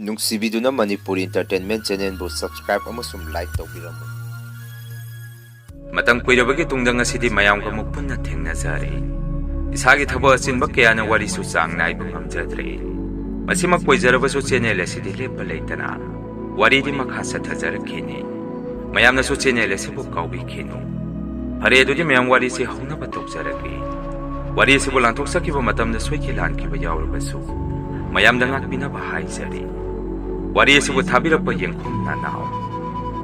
ꯅꯨꯡꯁꯤꯕꯤꯗꯨꯅ Manipuri entertainment ꯆꯦꯅꯦꯜꯕꯨ subscribe ꯑꯃꯁꯨꯡ like ꯇꯧꯕꯤꯔꯝꯃꯨ꯫ ꯃꯇꯝ ꯀꯨꯏꯔꯕꯒꯤ ꯇꯨꯡꯗ ꯉꯁꯤꯗꯤ ꯃꯌꯥꯝꯒ ꯑꯃꯨꯛ ꯄꯨꯟꯅ ꯊꯦꯡꯅꯖꯔꯦ꯫ ꯏꯁꯥꯒꯤ ꯊꯕꯛ ꯑꯆꯤꯟꯕ ꯀꯌꯥꯅ ꯋꯥꯔꯤꯁꯨ ꯆꯥꯡ ꯅꯥꯏꯕ ꯉꯝꯖꯗ꯭ꯔꯦ꯫ ꯃꯁꯤꯃꯛ ꯑꯣꯏꯖꯔꯕꯁꯨ ꯆꯦꯅꯦꯜ ꯑꯁꯤꯗꯤ ꯂꯦꯞꯄ ꯂꯩꯇꯅ ꯋꯥꯔꯤꯗꯤ ꯃꯈꯥ ꯆꯠꯊꯖꯔꯛꯈꯤꯅꯤ꯫ ꯃꯌꯥꯝꯅꯁꯨ ꯆꯦꯅꯦꯜ ꯑꯁꯤꯕꯨ ꯀꯥꯎꯕꯤꯈꯤꯅꯨ꯫ ꯐꯔꯦ ꯑꯗꯨꯗꯤ ꯃꯌꯥꯝ ꯋꯥꯔꯤꯁꯤ ꯍꯧꯅꯕ ꯇꯧꯖꯔꯒꯦ꯫ ꯋꯥꯔꯤ ꯑꯁꯤꯕꯨ ꯂꯥꯟꯊꯣꯛꯆꯈꯤꯕ ꯃꯇꯝꯗ ꯁꯣꯏꯈꯤ ꯂꯥꯟꯈꯤꯕ ꯌꯥꯎꯔꯕꯁꯨ ꯃꯌꯥꯝꯗ ꯉꯥꯛꯄꯤꯅꯕ ꯍꯥꯏꯖꯔꯤ꯫ ꯋꯥꯔꯤ ꯑꯁꯤꯕꯨ ꯊꯥꯕꯤꯔꯛꯄ ꯌꯦꯡꯐꯝ ꯅꯅꯥꯎ꯫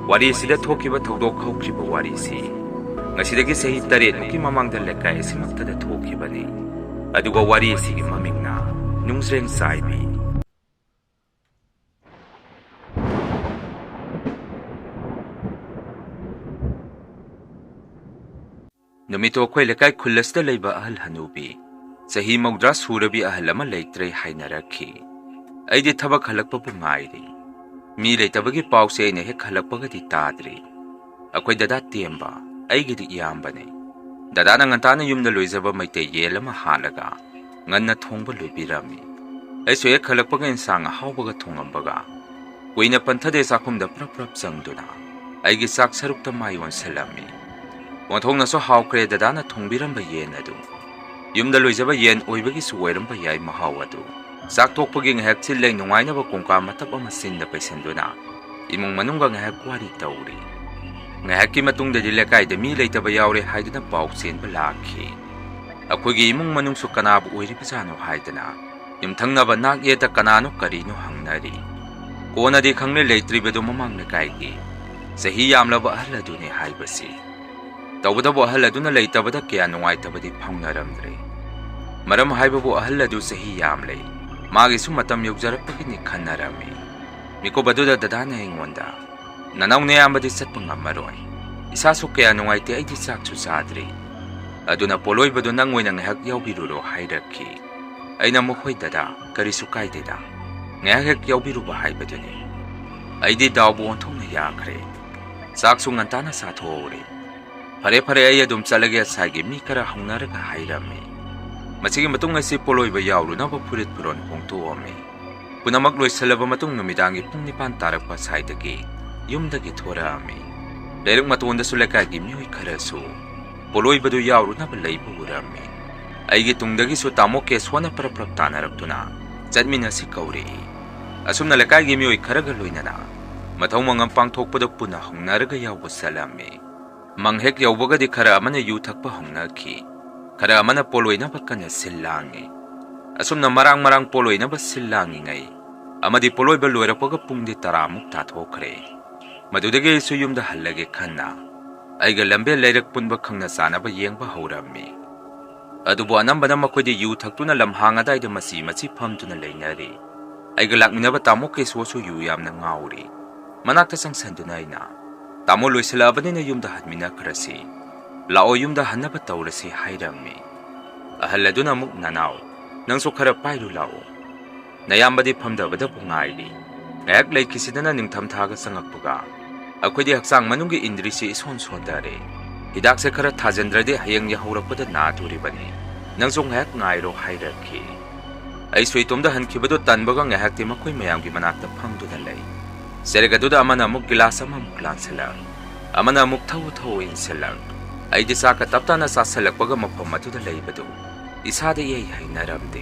ꯋꯥꯔꯤ ꯑꯁꯤꯗ ꯊꯣꯛꯈꯤꯕ ꯊꯧꯗꯣꯛ ꯍꯧꯈꯤꯕ ꯋꯥꯔꯤꯁꯤ ꯉꯁꯤꯗꯒꯤ ꯆꯍꯤ 7ꯃꯨꯛꯀꯤ ꯃꯃꯥꯡꯗ ꯂꯩꯀꯥꯏ ꯑꯁꯤꯃꯛꯇꯗ ꯊꯣꯛꯈꯤꯕꯅꯤ꯫ ꯑꯗꯨꯒ ꯋꯥꯔꯤ ꯑꯁꯤꯒꯤ ꯃꯃꯤꯡꯅ ꯅꯨꯡꯖ꯭ꯔꯦꯡ ꯆꯥꯏꯕꯤ꯫ ꯅꯨꯃꯤꯠꯇꯣ ꯑꯩꯈꯣꯏ ꯂꯩꯀꯥꯏ ꯈꯨꯜ ꯑꯁꯤꯗ ꯂꯩꯕ ꯑꯍꯜ ꯍꯅꯨꯕꯤ ꯆꯍꯤ 60 ꯁꯨꯔꯕꯤ ꯑꯍꯜ ꯑꯃ ꯂꯩꯇ꯭ꯔꯦ ꯍꯥꯏꯅꯔꯛꯈꯤ꯫ ꯑꯩꯗꯤ ꯊꯕꯛ ꯍꯜꯂꯛꯄꯕꯨ ꯉꯥꯏꯔꯤ꯫ ꯃꯤ ꯂꯩꯇꯕꯒꯤ ꯄꯥꯎꯁꯦ ꯑꯩꯅ ꯍꯦꯛ ꯍꯜꯂꯛꯄꯒꯗꯤ ꯇꯥꯗ꯭ꯔꯤ꯫ ꯑꯩꯈꯣꯏ ꯗꯗꯥ ꯇꯦꯝꯕ ꯑꯩꯒꯤꯗꯤ ꯏꯌꯥꯝꯕꯅꯤ꯫ ꯗꯗꯥꯅ ꯉꯟꯇꯥꯅ ꯌꯨꯝꯗ ꯂꯣꯏꯖꯕ ꯃꯩꯇꯩ ꯌꯦꯟ ꯑꯃ ꯍꯥꯠꯂꯒ ꯉꯟꯅ ꯊꯣꯡꯕ ꯂꯣꯏꯕꯤꯔꯝꯃꯤ꯫ ꯑꯩꯁꯨ ꯍꯦꯛ ꯍꯜꯂꯛꯄꯒ ꯏꯟꯁꯥꯡ ꯑꯍꯥꯎꯕꯒ ꯊꯣꯡꯉꯝꯕꯒ ꯀꯨꯏꯅ ꯄꯟꯊꯗꯦ ꯆꯥꯛꯈꯨꯝꯗ ꯄ꯭ꯔꯞ ꯆꯪꯗꯨꯅ ꯑꯩꯒꯤ ꯆꯥꯛ ꯁꯔꯨꯛꯇ ꯃꯥꯏ ꯑꯣꯟꯁꯤꯜꯂꯝꯃꯤ꯫ ꯑꯣꯟꯊꯣꯛꯅꯁꯨ ꯍꯥꯎꯈ꯭ꯔꯦ ꯗꯗꯥꯅ ꯊꯣꯡꯕꯤꯔꯝꯕ ꯌꯦꯟ ꯑꯗꯨ꯫ ꯌꯨꯝꯗ ꯂꯣꯏꯖꯕ ꯌꯦꯟ ꯑꯣꯏꯕꯒꯤꯁꯨ ꯑꯣꯏꯔꯝꯕ ꯌꯥꯏ ꯃꯍꯥꯎ ꯑꯗꯨ꯫ ꯆꯥꯛ ꯇꯣꯛꯄꯒꯤ ꯉꯥꯏꯍꯥꯛ ꯆꯤꯜꯂꯩ ꯅꯨꯡꯉꯥꯏꯅꯕ ꯀꯣꯡꯀꯥ ꯃꯇꯞ ꯑꯃ ꯆꯤꯟꯗ ꯄꯩꯁꯟꯗꯨꯅ ꯏꯃꯨꯡ ꯃꯅꯨꯡꯒ ꯉꯥꯏꯍꯥꯛ ꯋꯥꯔꯤ ꯇꯧꯔꯤ꯫ ꯉꯥꯏꯍꯥꯛꯀꯤ ꯃꯇꯨꯡꯗꯗꯤ ꯂꯩꯀꯥꯏꯗ ꯃꯤ ꯂꯩꯇꯕ ꯌꯥꯎꯔꯦ ꯍꯥꯏꯗꯨꯅ ꯄꯥꯎ ꯆꯦꯟꯕ ꯂꯥꯛꯈꯤ꯫ ꯑꯩꯈꯣꯏꯒꯤ ꯏꯃꯨꯡ ꯃꯅꯨꯡꯁꯨ ꯀꯅꯥꯕꯨ ꯑꯣꯏꯔꯤꯕꯖꯥꯠꯅꯣ ꯍꯥꯏꯗꯅ ꯌꯨꯝꯊꯪꯅꯕ ꯅꯥꯛ ꯌꯦꯠꯇ ꯀꯅꯥꯅꯣ ꯀꯔꯤꯅꯣ ꯍꯪꯅꯔꯤ꯫ ꯀꯣꯟꯅꯗꯤ ꯈꯪꯂꯦ ꯂꯩꯇ꯭ꯔꯤꯕꯗꯨ ꯃꯃꯥꯡ ꯂꯩꯀꯥꯏꯒꯤ ꯆꯍꯤ ꯌꯥꯝꯂꯕ ꯑꯍꯜ ꯑꯗꯨꯅꯤ ꯍꯥꯏꯕꯁꯤ꯫ ꯇꯧꯕꯇꯕꯨ ꯑꯍꯜ ꯑꯗꯨꯅ ꯂꯩꯇꯕꯗ ꯀꯌꯥ ꯅꯨꯡꯉꯥꯏꯇꯕꯗꯤ ꯐꯥꯎꯅꯔꯝꯗ꯭ꯔꯦ꯫ ꯃꯔꯝ ꯍꯥꯏꯕꯕꯨ ꯑꯍꯜ ꯑꯗꯨ ꯆꯍꯤ ꯌꯥꯝꯂꯦ, ꯃꯥꯒꯤꯁꯨ ꯃꯇꯝ ꯌꯧꯖꯔꯛꯄꯒꯤꯅꯤ ꯈꯟꯅꯔꯝꯃꯤ꯫ ꯃꯤꯀꯨꯞ ꯑꯗꯨꯗ ꯗꯗꯥꯅ ꯑꯩꯉꯣꯟꯗ "ꯅꯅꯥꯎ ꯅꯌꯥꯝꯕꯗꯤ ꯆꯠꯄ ꯉꯝꯃꯔꯣꯏ. ꯏꯁꯥꯁꯨ ꯀꯌꯥ ꯅꯨꯡꯉꯥꯏꯇꯦ, ꯑꯩꯗꯤ ꯆꯥꯛꯁꯨ ꯆꯥꯗ꯭ꯔꯤ. ꯑꯗꯨꯅ ꯄꯣꯠꯂꯣꯏꯕꯗꯨ ꯅꯪ ꯑꯣꯏꯅ ꯉꯥꯏꯍꯥꯛ ꯌꯥꯎꯕꯤꯔꯨꯔꯣ" ꯍꯥꯏꯔꯛꯈꯤ꯫ ꯑꯩꯅ "ꯃꯈꯣꯏ ꯗꯗꯥ, ꯀꯔꯤꯁꯨ ꯀꯥꯏꯗꯦꯗ. ꯉꯥꯏꯍꯥꯛ ꯍꯦꯛ ꯌꯥꯎꯕꯤꯔꯨꯕ ꯍꯥꯏꯕꯗꯨꯅꯤ." ꯑꯩꯗꯤ ꯗꯥꯎꯕꯨ ꯑꯣꯟꯊꯣꯛꯅ ꯌꯥꯈ꯭ꯔꯦ꯫ ꯆꯥꯛꯁꯨ ꯉꯟꯇꯥꯅ ꯆꯥꯊꯣꯛꯍꯧꯔꯦ꯫ ꯐꯔꯦ ꯐꯔꯦ ꯑꯩ ꯑꯗꯨꯝ ꯆꯠꯂꯒꯦ ꯉꯁꯥꯏꯒꯤ ꯃꯤ ꯈꯔ ꯍꯧꯅꯔꯒ ꯍꯥꯏꯔꯝꯃꯤ꯫ ꯃꯁꯤꯒꯤ ꯃꯇꯨꯡ ꯑꯁꯤ ꯄꯣꯠꯂꯣꯏꯕ ꯌꯥꯎꯔꯨꯅꯕ ꯐꯨꯔꯤꯠ ꯐꯤꯔꯣꯜ ꯍꯣꯡꯗꯣꯛꯑꯝꯃꯤ꯫ ꯄꯨꯝꯅꯃꯛ ꯂꯣꯏꯁꯤꯜꯂꯕ ꯃꯇꯨꯡ ꯅꯨꯃꯤꯗꯥꯡꯒꯤ ꯄꯨꯡ 9 ꯇꯥꯔꯛꯄ ꯁ꯭ꯋꯥꯏꯗꯒꯤ ꯌꯨꯝꯗꯒꯤ ꯊꯣꯔꯛꯑꯝꯃꯤ꯫ ꯂꯩꯔꯛ ꯃꯇꯣꯟꯗꯁꯨ ꯂꯩꯀꯥꯏꯒꯤ ꯃꯤꯑꯣꯏ ꯈꯔꯁꯨ ꯄꯣꯠꯂꯣꯏꯕꯗꯨ ꯌꯥꯎꯔꯨꯅꯕ ꯂꯩꯕ ꯎꯔꯝꯃꯤ꯫ ꯑꯩꯒꯤ ꯇꯨꯡꯗꯒꯤꯁꯨ ꯇꯥꯃꯣ ꯀꯦꯁꯣꯅ ꯄ꯭ꯔꯞ ꯇꯥꯅꯔꯛꯇꯨꯅ ꯆꯠꯃꯤꯟꯅꯁꯤ ꯀꯧꯔꯛꯏ꯫ ꯑꯁꯨꯝꯅ ꯂꯩꯀꯥꯏꯒꯤ ꯃꯤꯑꯣꯏ ꯈꯔꯒ ꯂꯣꯏꯅꯅ ꯃꯊꯧ ꯃꯉꯝ ꯄꯥꯡꯊꯣꯛꯄꯗ ꯄꯨꯟꯅ ꯍꯧꯅꯔꯒ ꯌꯥꯎꯕ ꯆꯠꯂꯝꯃꯤ꯫ ꯃꯪ ꯍꯦꯛ ꯌꯧꯕꯒꯗꯤ ꯈꯔ ꯑꯃꯅ ꯌꯨ ꯊꯛꯄ ꯍꯧꯅꯈꯤ, ꯈꯔ ꯑꯃꯅ ꯄꯣꯠꯂꯣꯏꯅꯕ ꯀꯟꯅ ꯁꯤꯜ ꯂꯥꯡꯉꯤ꯫ ꯑꯁꯨꯝꯅ ꯃꯔꯥꯡ ꯃꯔꯥꯡ ꯄꯣꯠꯂꯣꯏꯅꯕ ꯁꯤꯜ ꯂꯥꯡꯉꯤꯉꯩ ꯑꯃꯗꯤ ꯄꯣꯠꯂꯣꯏꯕ ꯂꯣꯏꯔꯛꯄꯒ ꯄꯨꯡꯗꯤ 10ꯃꯨꯛ ꯇꯥꯊꯣꯛꯈ꯭ꯔꯦ꯫ ꯃꯗꯨꯗꯒꯤ ꯑꯩꯁꯨ ꯌꯨꯝꯗ ꯍꯜꯂꯒꯦ ꯈꯟꯅ ꯑꯩꯒ ꯂꯝꯕꯦꯜ ꯂꯩꯔꯛ ꯄꯨꯟꯕ ꯈꯪꯅ ꯆꯥꯅꯕ ꯌꯦꯡꯕ ꯍꯧꯔꯝꯃꯤ꯫ ꯑꯗꯨꯕꯨ ꯑꯅꯝꯕꯅ ꯃꯈꯣꯏꯗꯤ ꯌꯨ ꯊꯛꯇꯨꯅ ꯂꯝꯍꯥꯡ ꯑꯗꯥꯏꯗ ꯃꯆꯤ ꯃꯆꯤ ꯐꯝꯗꯨꯅ ꯂꯩꯅꯔꯤ꯫ ꯑꯩꯒ ꯂꯥꯛꯃꯤꯟꯅꯕ ꯇꯥꯃꯣ ꯀꯦꯁꯣꯁꯨ ꯌꯨ ꯌꯥꯝꯅ ꯉꯥꯎꯔꯤ꯫ ꯃꯅꯥꯛꯇ ꯆꯪꯁꯟꯗꯨꯅ ꯑꯩꯅ "ꯇꯥꯃꯣ ꯂꯣꯏꯁꯤꯜꯂꯛꯑꯕꯅꯤꯅ ꯌꯨꯝꯗ ꯍꯟꯃꯤꯟꯅꯈ꯭ꯔꯁꯤ. ꯂꯥꯛꯑꯣ ꯌꯨꯝꯗ ꯍꯟꯅꯕ ꯇꯧꯔꯁꯤ" ꯍꯥꯏꯔꯝꯃꯤ꯫ ꯑꯍꯜ ꯑꯗꯨꯅ ꯑꯃꯨꯛ "ꯅꯅꯥꯎ, ꯅꯪꯁꯨ ꯈꯔ ꯄꯥꯏꯔꯨ ꯂꯥꯛꯑꯣ. ꯅꯌꯥꯝꯕꯗꯤ ꯐꯝꯗꯕꯗꯕꯨ ꯉꯥꯏꯔꯤ. ꯉꯥꯏꯍꯥꯛ ꯂꯩꯈꯤꯁꯤꯗꯅ ꯅꯤꯡꯊꯝꯊꯥꯒ ꯆꯪꯉꯛꯄꯒ ꯑꯩꯈꯣꯏꯗꯤ ꯍꯛꯆꯥꯡ ꯃꯅꯨꯡꯒꯤ ꯏꯟꯗ꯭ꯔꯤꯁꯤ ꯏꯁꯣꯟ ꯁꯣꯟꯊꯔꯦ. ꯍꯤꯗꯥꯛꯁꯦ ꯈꯔ ꯊꯥꯖꯤꯟꯗ꯭ꯔꯗꯤ ꯍꯌꯦꯡ ꯌꯥꯍꯧꯔꯛꯄꯗ ꯅꯥꯗꯣꯔꯤꯕꯅꯤ. ꯅꯪꯁꯨ ꯉꯥꯏꯍꯥꯛ ꯉꯥꯏꯔꯣ" ꯍꯥꯏꯔꯛꯈꯤ꯫ ꯑꯩꯁꯨ ꯏꯇꯣꯝꯗ ꯍꯟꯈꯤꯕꯗꯨ ꯇꯟꯕꯒ ꯉꯥꯏꯍꯥꯛꯇꯤ ꯃꯈꯣꯏ ꯃꯌꯥꯝꯒꯤ ꯃꯅꯥꯛꯇ ꯐꯝꯗꯨꯅ ꯂꯩ꯫ ꯆꯦꯔꯦꯛ ꯑꯗꯨꯗ ꯑꯃꯅ ꯑꯃꯨꯛ ꯒꯤꯂꯥꯁ ꯑꯃꯃꯨꯛ ꯂꯥꯟꯁꯤꯜꯂꯛ, ꯑꯃꯅ ꯑꯃꯨꯛ ꯊꯧ ꯏꯟꯁꯤꯜꯂꯛ꯫ ꯑꯩꯗꯤ ꯆꯥꯛꯀ ꯇꯞꯇꯥꯅ ꯆꯥꯁꯤꯜꯂꯛꯄꯒ ꯃꯐꯝ ꯑꯗꯨꯗ ꯂꯩꯕꯗꯨ ꯏꯁꯥꯗ ꯏꯍꯩ ꯍꯩꯅꯔꯝꯗꯦ꯫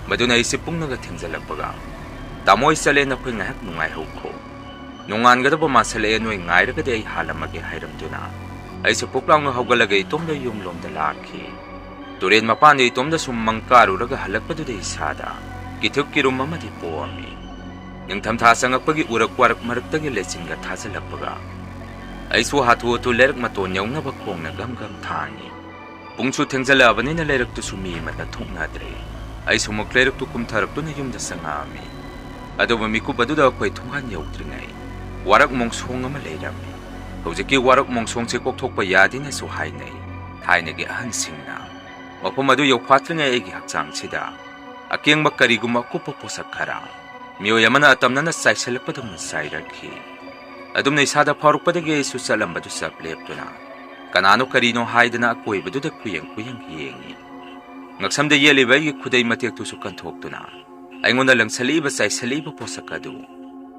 ꯃꯗꯨꯅ ꯑꯩꯁꯤ ꯄꯨꯡꯅꯒ ꯊꯦꯡꯖꯤꯜꯂꯛꯄꯒ "ꯇꯥꯃꯣ ꯑꯩ ꯆꯠꯂꯦ, ꯅꯈꯣꯏ ꯉꯥꯏꯍꯥꯛ ꯅꯨꯡꯉꯥꯏꯍꯧꯈꯣ. ꯅꯣꯡꯉꯥꯟꯒꯗꯕ ꯃꯥꯟꯁꯤꯜꯂꯛꯑꯦ, ꯅꯣꯏ ꯉꯥꯏꯔꯒꯗꯤ ꯑꯩ ꯍꯥꯜꯂꯝꯃꯒꯦ" ꯍꯥꯏꯔꯝꯗꯨꯅ ꯑꯩꯁꯨ ꯄꯨꯛ ꯂꯥꯎꯅ ꯍꯧꯒꯠꯂꯒ ꯏꯇꯣꯝꯗ ꯌꯨꯝꯂꯣꯝꯗ ꯂꯥꯛꯈꯤ꯫ ꯇꯨꯔꯦꯟ ꯃꯄꯥꯟꯗ ꯏꯇꯣꯝꯗ ꯁꯨꯝ ꯃꯪ ꯀꯥꯔꯨꯔꯒ ꯍꯜꯂꯛꯄꯗꯨꯗ ꯏꯁꯥꯗ ꯀꯤꯊꯨꯞ ꯀꯤꯔꯨꯝ ꯑꯃꯗꯤ ꯄꯣꯛꯑꯝꯃꯤ꯫ ꯅꯤꯡꯊꯝꯊꯥ ꯆꯪꯉꯛꯄꯒꯤ ꯎꯔꯛ ꯋꯥꯔꯛ ꯃꯔꯛꯇꯒꯤ ꯂꯩꯆꯤꯟꯒ ꯊꯥꯖꯤꯜꯂꯛꯄꯒ ꯑꯩꯁꯨ ꯍꯥꯊꯨ ꯍꯥꯊꯨ ꯂꯩꯔꯛ ꯃꯇꯣꯟ ꯌꯧꯅꯕ ꯈꯣꯡꯅ ꯒꯝ ꯒꯝ ꯊꯥꯡꯉꯤ꯫ ꯄꯨꯡꯁꯨ ꯊꯦꯡꯖꯤꯜꯂꯛꯑꯕꯅꯤꯅ ꯂꯩꯔꯛꯇꯨꯁꯨ ꯃꯤ ꯑꯃꯠꯇ ꯊꯣꯛꯅꯗ꯭ꯔꯦ꯫ ꯑꯩꯁꯨ ꯑꯃꯨꯛ ꯂꯩꯔꯛꯇꯨ ꯀꯨꯝꯊꯔꯛꯇꯨꯅ ꯌꯨꯝꯗ ꯆꯪꯉꯛꯑꯝꯃꯤ꯫ ꯑꯗꯨꯕꯨ ꯃꯤꯀꯨꯞ ꯑꯗꯨꯗ ꯑꯩꯈꯣꯏ ꯊꯣꯡꯒꯥꯟ ꯌꯧꯗ꯭ꯔꯤꯉꯩ ꯋꯥꯔꯛ ꯃꯣꯡꯁꯣꯡ ꯑꯃ ꯂꯩꯔꯝꯃꯤ꯫ ꯍꯧꯖꯤꯛꯀꯤ ꯋꯥꯔꯛ ꯃꯣꯡꯁꯣꯡꯁꯦ ꯀꯣꯛꯊꯣꯛꯄ ꯌꯥꯗꯦꯅꯁꯨ ꯍꯥꯏꯅꯩ ꯊꯥꯏꯅꯒꯤ ꯑꯍꯟꯁꯤꯡꯅ꯫ ꯃꯐꯝ ꯑꯗꯨ ꯌꯧꯐꯥꯠꯇ꯭ꯔꯤꯉꯩ ꯑꯩꯒꯤ ꯍꯛꯆꯥꯡꯁꯤꯗ ꯑꯀꯦꯡꯕ ꯀꯔꯤꯒꯨꯝꯕ ꯑꯀꯨꯞꯄ ꯄꯣꯠꯁꯛ ꯈꯔ ꯃꯤꯑꯣꯏ ꯑꯃꯅ ꯑꯇꯝꯅꯅ ꯆꯥꯏꯁꯤꯜꯂꯛꯄꯗꯧꯅ ꯆꯥꯏꯔꯛꯈꯤ꯫ ꯑꯗꯨꯝꯅ ꯏꯁꯥꯗ ꯐꯥꯎꯔꯛꯄꯗꯒꯤ ꯑꯩꯁꯨ ꯆꯠꯂꯝꯕꯗꯨ ꯆꯞ ꯂꯦꯞꯇꯨꯅ ꯀꯅꯥꯅꯣ ꯀꯔꯤꯅꯣ ꯍꯥꯏꯗꯅ ꯑꯀꯣꯏꯕꯗꯨꯗ ꯀꯨꯌꯦꯡ ꯀꯨꯌꯦꯡ ꯌꯦꯡꯉꯤ꯫ ꯉꯛꯁꯝꯗ ꯌꯦꯠꯂꯤꯕ ꯑꯩꯒꯤ ꯈꯨꯗꯩ ꯃꯇꯦꯛꯇꯨꯁꯨ ꯀꯟꯊꯣꯛꯇꯨꯅ ꯑꯩꯉꯣꯟꯗ ꯂꯪꯁꯜꯂꯛꯏꯕ ꯆꯥꯏꯁꯜꯂꯛꯏꯕ ꯄꯣꯠꯁꯛ ꯑꯗꯨ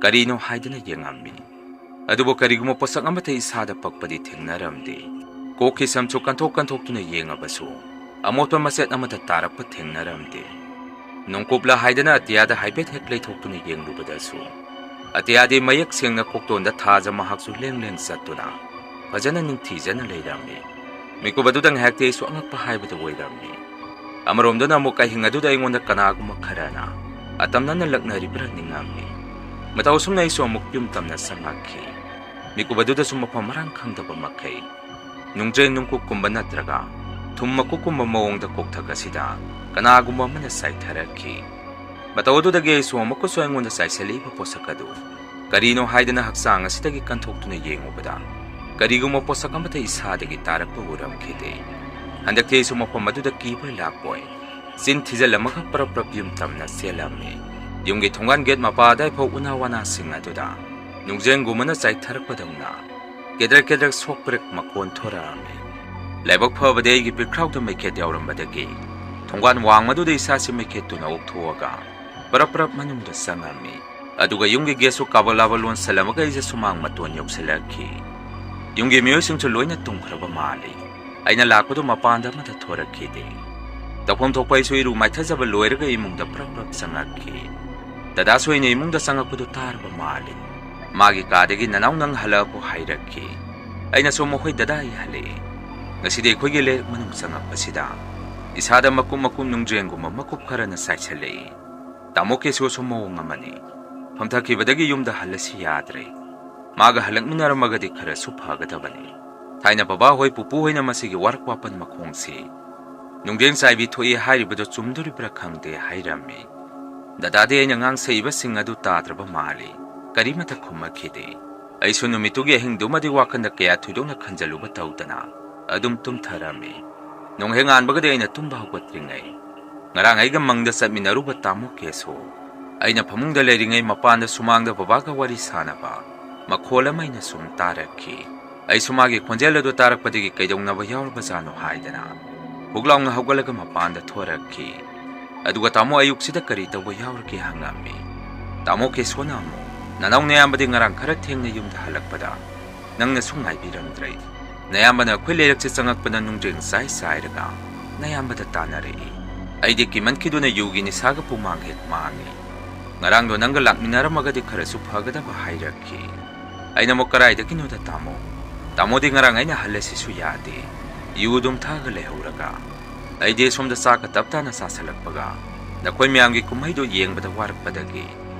ꯀꯔꯤꯅꯣ ꯍꯥꯏꯗꯨꯅ ꯌꯦꯡꯉꯝꯃꯤ꯫ ꯑꯗꯨꯕꯨ ꯀꯔꯤꯒꯨꯝꯕ ꯄꯣꯠꯁꯛ ꯑꯃꯠꯇ ꯏꯁꯥꯗ ꯄꯛꯄꯗꯤ ꯊꯦꯡꯅꯔꯝꯗꯦ꯫ ꯀꯣꯛꯀꯤ ꯁꯝꯁꯨ ꯀꯟꯊꯣꯛꯇꯨꯅ ꯌꯦꯡꯉꯕꯁꯨ ꯑꯃꯣꯠꯄ ꯃꯆꯦꯠ ꯑꯃꯠꯇ ꯇꯥꯔꯛꯄ ꯊꯦꯡꯅꯔꯝꯗꯦ꯫ ꯅꯣꯡꯀꯨꯞꯂ ꯍꯥꯏꯗꯅ ꯑꯇꯤꯌꯥꯗ ꯍꯥꯏꯐꯦꯠ ꯍꯦꯛ ꯂꯩꯊꯣꯛꯇꯨꯅ ꯌꯦꯡꯂꯨꯕꯗꯁꯨ ꯑꯇꯤꯌꯥꯗꯤ ꯃꯌꯦꯛ ꯁꯦꯡꯅ ꯀꯣꯛꯇꯣꯟꯗ ꯊꯥꯖ ꯃꯍꯥꯛꯁꯨ ꯂꯦꯡ ꯆꯠꯇꯨꯅ ꯐꯖꯅ ꯅꯤꯡꯊꯤꯖꯅ ꯂꯩꯔꯝꯃꯤ꯫ ꯃꯤꯀꯨꯞ ꯑꯗꯨꯗ ꯉꯥꯏꯍꯥꯛꯇꯤ ꯑꯩꯁꯨ ꯑꯉꯛꯄ ꯍꯥꯏꯕꯗꯨ ꯑꯣꯏꯔꯝꯃꯤ꯫ ꯑꯃꯔꯣꯝꯗꯅ ꯑꯃꯨꯛ ꯑꯍꯤꯡ ꯑꯗꯨꯗ ꯑꯩꯉꯣꯟꯗ ꯀꯅꯥꯒꯨꯝꯕ ꯈꯔꯅ ꯑꯇꯝꯅꯅ ꯂꯛꯅꯔꯤꯕ꯭ꯔꯥ ꯅꯤꯡꯉꯝꯃꯤ꯫ ꯃꯇꯧ ꯑꯁꯨꯝꯅ ꯑꯩꯁꯨ ꯑꯃꯨꯛ ꯌꯨꯝ ꯇꯝꯅ ꯆꯪꯂꯛꯈꯤ꯫ ꯃꯤꯀꯨꯞ ꯑꯗꯨꯗꯁꯨ ꯃꯐꯝ ꯃꯔꯥꯡ ꯈꯪꯗꯕ ꯃꯈꯩ ꯅꯨꯡꯖ꯭ꯔꯦꯡ ꯅꯨꯡꯀꯨꯞꯀꯨꯝꯕ ꯅꯠꯇ꯭ꯔꯒ ꯊꯨꯝ ꯃꯀꯨꯞꯀꯨꯝꯕ ꯃꯑꯣꯡꯗ ꯀꯣꯛꯊꯛ ꯑꯁꯤꯗ ꯀꯅꯥꯒꯨꯝꯕ ꯑꯃꯅ ꯆꯥꯏꯊꯔꯛꯈꯤ꯫ ꯃꯇꯧ ꯑꯗꯨꯗꯒꯤ ꯑꯩꯁꯨ ꯑꯃꯨꯛꯀꯁꯨ ꯑꯩꯉꯣꯟꯗ ꯆꯥꯏꯁꯤꯜꯂꯛꯏꯕ ꯄꯣꯠꯁꯛ ꯑꯗꯨ ꯀꯔꯤꯅꯣ ꯍꯥꯏꯗꯅ ꯍꯛꯆꯥꯡ ꯑꯁꯤꯗꯒꯤ ꯀꯟꯊꯣꯛꯇꯨꯅ ꯌꯦꯡꯉꯨꯕꯗ ꯀꯔꯤꯒꯨꯝꯕ ꯄꯣꯠꯁꯛ ꯑꯃꯠꯇ ꯏꯁꯥꯗꯒꯤ ꯇꯥꯔꯛꯄ ꯎꯔꯝꯈꯤꯗꯦ꯫ ꯍꯟꯗꯛꯇꯤ ꯑꯩꯁꯨ ꯃꯐꯝ ꯑꯗꯨꯗ ꯀꯤꯕꯣꯏ ꯂꯥꯛꯄꯣꯏ ꯆꯤꯟ ꯊꯤꯖꯤꯜꯂꯝꯃꯒ ꯄꯔꯞ ꯌꯨꯝ ꯇꯝꯅ ꯆꯦꯜꯂꯝꯃꯤ꯫ ꯌꯨꯝꯒꯤ ꯊꯣꯡꯒꯥꯟ ꯒꯦꯠ ꯃꯄꯥ ꯑꯗꯥꯏꯐꯥꯎ ꯎꯅꯥ ꯋꯥꯅꯥꯁꯤꯡ ꯑꯗꯨꯗ ꯅꯨꯡꯖ꯭ꯔꯦꯡꯒꯨꯝꯕꯅ ꯆꯥꯏꯊꯔꯛꯄꯗꯧꯅ ꯀꯦꯗ꯭ꯔꯛ ꯁꯣꯛꯄ꯭ꯔꯦꯛ ꯃꯈꯣꯟ ꯊꯣꯔꯛꯑꯝꯃꯤ꯫ ꯂꯥꯏꯕꯛ ꯐꯕꯗꯤ ꯑꯩꯒꯤ ꯄꯤꯈ꯭ꯔꯥꯎꯗ ꯃꯩꯈꯦꯠ ꯌꯥꯎꯔꯝꯕꯗꯒꯤ ꯊꯣꯡꯒꯥꯟ ꯋꯥꯡꯃꯗꯨꯗ ꯏꯁꯥꯁꯤ ꯃꯩꯈꯦꯠꯇꯨꯅ ꯑꯣꯛꯊꯣꯛꯑꯒ ꯄꯔꯞ ꯃꯅꯨꯡꯗ ꯆꯪꯉꯝꯃꯤ꯫ ꯑꯗꯨꯒ ꯌꯨꯝꯒꯤ ꯒꯦꯠꯁꯨ ꯀꯥꯕꯛ ꯂꯥꯕꯛ ꯂꯣꯟꯁꯜꯂꯝꯃꯒ ꯑꯩꯁꯦ ꯁꯨꯃꯥꯡ ꯃꯇꯣꯟ ꯌꯧꯁꯤꯜꯂꯛꯈꯤ꯫ ꯌꯨꯝꯒꯤ ꯃꯤꯑꯣꯏꯁꯤꯡꯁꯨ ꯂꯣꯏꯅ ꯇꯨꯝꯈ꯭ꯔꯕ ꯃꯥꯜꯂꯤ꯫ ꯑꯩꯅ ꯂꯥꯛꯄꯗꯨ ꯃꯄꯥꯟꯗ ꯑꯃꯠꯇ ꯊꯣꯔꯛꯈꯤꯗꯦ꯫ ꯇꯧꯐꯝ ꯊꯣꯛꯄ ꯑꯩꯁꯨ ꯏꯔꯨ ꯃꯥꯏꯊꯖꯕ ꯂꯣꯏꯔꯒ ꯏꯃꯨꯡꯗ ꯄꯔꯞ ꯆꯪꯉꯛꯈꯤ꯫ ꯗꯗꯥꯁꯨ ꯑꯩꯅ ꯏꯃꯨꯡꯗ ꯆꯪꯉꯛꯄꯗꯨ ꯇꯥꯔꯕ ꯃꯥꯜꯂꯤ꯫ ꯃꯥꯒꯤ ꯀꯥꯗꯒꯤ ꯅꯅꯥꯎ ꯅꯪ ꯍꯜꯂꯛꯑꯕꯣ ꯍꯥꯏꯔꯛꯈꯤ꯫ ꯑꯩꯅꯁꯨ ꯃꯈꯣꯏ ꯗꯗꯥ ꯑꯩ ꯍꯜꯂꯛꯑꯦ꯫ ꯉꯁꯤꯗꯤ ꯑꯩꯈꯣꯏꯒꯤ ꯂꯩꯔꯛ ꯃꯅꯨꯡ ꯆꯪꯉꯛꯄꯁꯤꯗ ꯏꯁꯥꯗ ꯃꯀꯨꯞ ꯅꯨꯡꯖ꯭ꯔꯦꯡꯒꯨꯝꯕ ꯃꯀꯨꯞ ꯈꯔꯅ ꯆꯥꯏꯁꯤꯜꯂꯛꯏ꯫ ꯇꯥꯃꯣꯀꯦꯁꯨ ꯃꯑꯣꯡ ꯑꯃꯅꯤ꯫ ꯐꯝꯊꯈꯤꯕꯗꯒꯤ ꯌꯨꯝꯗ ꯍꯜꯂꯁꯤ ꯌꯥꯗ꯭ꯔꯦ꯫ ꯃꯥꯒ ꯍꯜꯂꯛꯃꯤꯟꯅꯔꯝꯃꯒꯗꯤ ꯈꯔꯁꯨ ꯐꯒꯗꯕꯅꯤ꯫ ꯊꯥꯏꯅ ꯕꯕꯥ ꯍꯣꯏ ꯄꯨꯄꯨ ꯍꯣꯏꯅ ꯃꯁꯤꯒꯤ ꯋꯥꯔꯛ ꯋꯥꯄꯟ ꯃꯈꯣꯡꯁꯤ ꯅꯨꯡꯖ꯭ꯔꯦꯡ ꯆꯥꯏꯕꯤ ꯊꯣꯛꯏ ꯍꯥꯏꯔꯤꯕꯗꯨ ꯆꯨꯝꯗꯣꯔꯤꯕ꯭ꯔꯥ ꯈꯪꯗꯦ ꯍꯥꯏꯔꯝꯃꯤ꯫ ꯗꯗꯥꯗꯤ ꯑꯩꯅ ꯉꯥꯡꯁꯛꯏꯕꯁꯤꯡ ꯑꯗꯨ ꯇꯥꯗ꯭ꯔꯕ ꯃꯥꯜꯂꯤ꯫ ꯀꯔꯤꯃꯠꯇ ꯈꯨꯝꯃꯛꯈꯤꯗꯦ꯫ ꯑꯩꯁꯨ ꯅꯨꯃꯤꯠꯇꯨꯒꯤ ꯑꯍꯤꯡꯗꯨꯃꯗꯤ ꯋꯥꯈꯟꯗ ꯀꯌꯥ ꯊꯣꯏꯗꯣꯛꯅ ꯈꯟꯖꯜꯂꯨꯕ ꯇꯧꯗꯅ ꯑꯗꯨꯝ ꯇꯨꯝꯊꯔꯝꯃꯤ꯫ ꯅꯣꯡꯍꯦꯛ ꯉꯥꯟꯕꯒꯗꯤ ꯑꯩꯅ ꯇꯨꯝꯕ ꯍꯧꯒꯠꯇ꯭ꯔꯤꯉꯩ ꯉꯔꯥꯡ ꯑꯩꯒ ꯃꯪꯗ ꯆꯠꯃꯤꯟꯅꯔꯨꯕ ꯇꯥꯃꯣ ꯀꯦꯁꯨ ꯑꯩꯅ ꯐꯃꯨꯡꯗ ꯂꯩꯔꯤꯉꯩ ꯃꯄꯥꯟꯗ ꯁꯨꯃꯥꯡꯗ ꯕꯕꯥꯒ ꯋꯥꯔꯤ ꯁꯥꯟꯅꯕ ꯃꯈꯣꯜ ꯑꯃ ꯑꯩꯅ ꯁꯨꯝ ꯇꯥꯔꯛꯈꯤ꯫ ꯑꯩꯁꯨ ꯃꯥꯒꯤ ꯈꯣꯟꯖꯦꯜ ꯑꯗꯨ ꯇꯥꯔꯛꯄꯗꯒꯤ ꯀꯩꯗꯧꯅꯕ ꯌꯥꯎꯔꯕꯖꯥꯠꯅꯣ ꯍꯥꯏꯗꯅ ꯍꯨꯛ ꯂꯥꯎꯅ ꯍꯧꯒꯠꯂꯒ ꯃꯄꯥꯟꯗ ꯊꯣꯔꯛꯈꯤ꯫ ꯑꯗꯨꯒ ꯇꯥꯃꯣ ꯑꯌꯨꯛꯁꯤꯗ ꯀꯔꯤ ꯇꯧꯕ ꯌꯥꯎꯔꯒꯦ ꯍꯪꯉꯝꯃꯤ꯫ ꯇꯥꯃꯣ ꯀꯦꯁꯣꯅ ꯑꯃꯨꯛ ꯅꯅꯥꯎ ꯅꯌꯥꯝꯕꯗꯤ ꯉꯔꯥꯡ ꯈꯔ ꯊꯦꯡꯅ ꯌꯨꯝꯗ ꯍꯜꯂꯛꯄꯗ ꯅꯪꯅꯁꯨ ꯉꯥꯏꯕꯤꯔꯝꯗ꯭ꯔꯦ꯫ ꯅꯌꯥꯝꯕꯅ ꯑꯩꯈꯣꯏ ꯂꯩꯔꯛꯁꯦ ꯆꯪꯉꯛꯄꯗ ꯅꯨꯡꯖ꯭ꯔꯦꯡ ꯆꯥꯏꯔꯒ ꯅꯌꯥꯝꯕꯗ ꯇꯥꯟꯅꯔꯛꯏ꯫ ꯑꯩꯗꯤ ꯀꯤꯃꯟꯈꯤꯗꯨꯅ ꯌꯨꯒꯤ ꯅꯤꯁꯥꯒ ꯄꯨꯃꯥꯡ ꯍꯦꯛ ꯃꯥꯡꯉꯤ꯫ ꯉꯔꯥꯡꯗꯣ ꯅꯪꯒ ꯂꯥꯛꯃꯤꯟꯅꯔꯝꯃꯒꯗꯤ ꯈꯔꯁꯨ ꯐꯒꯗꯕ ꯍꯥꯏꯔꯛꯈꯤ꯫ ꯑꯩꯅ ꯑꯃꯨꯛ ꯀꯔꯥꯏꯗꯒꯤꯅꯣꯗ ꯇꯥꯃꯣ? ꯇꯥꯃꯣꯗꯤ ꯉꯔꯥꯡ ꯑꯩꯅ ꯍꯜꯂꯁꯤꯁꯨ ꯌꯥꯗꯦ꯫ ꯌꯨ ꯑꯗꯨꯝ ꯊꯛꯑꯒ ꯂꯩꯍꯧꯔꯒ ꯑꯩꯗꯤ ꯁꯣꯝꯗ ꯆꯥꯛꯀ ꯇꯞꯇꯥꯅ ꯆꯥꯁꯜꯂꯛꯄꯒ ꯅꯈꯣꯏ ꯃꯌꯥꯝꯒꯤ ꯀꯨꯝꯍꯩꯗꯣ ꯌꯦꯡꯕꯗ ꯋꯥꯔꯛꯄꯗꯒꯤ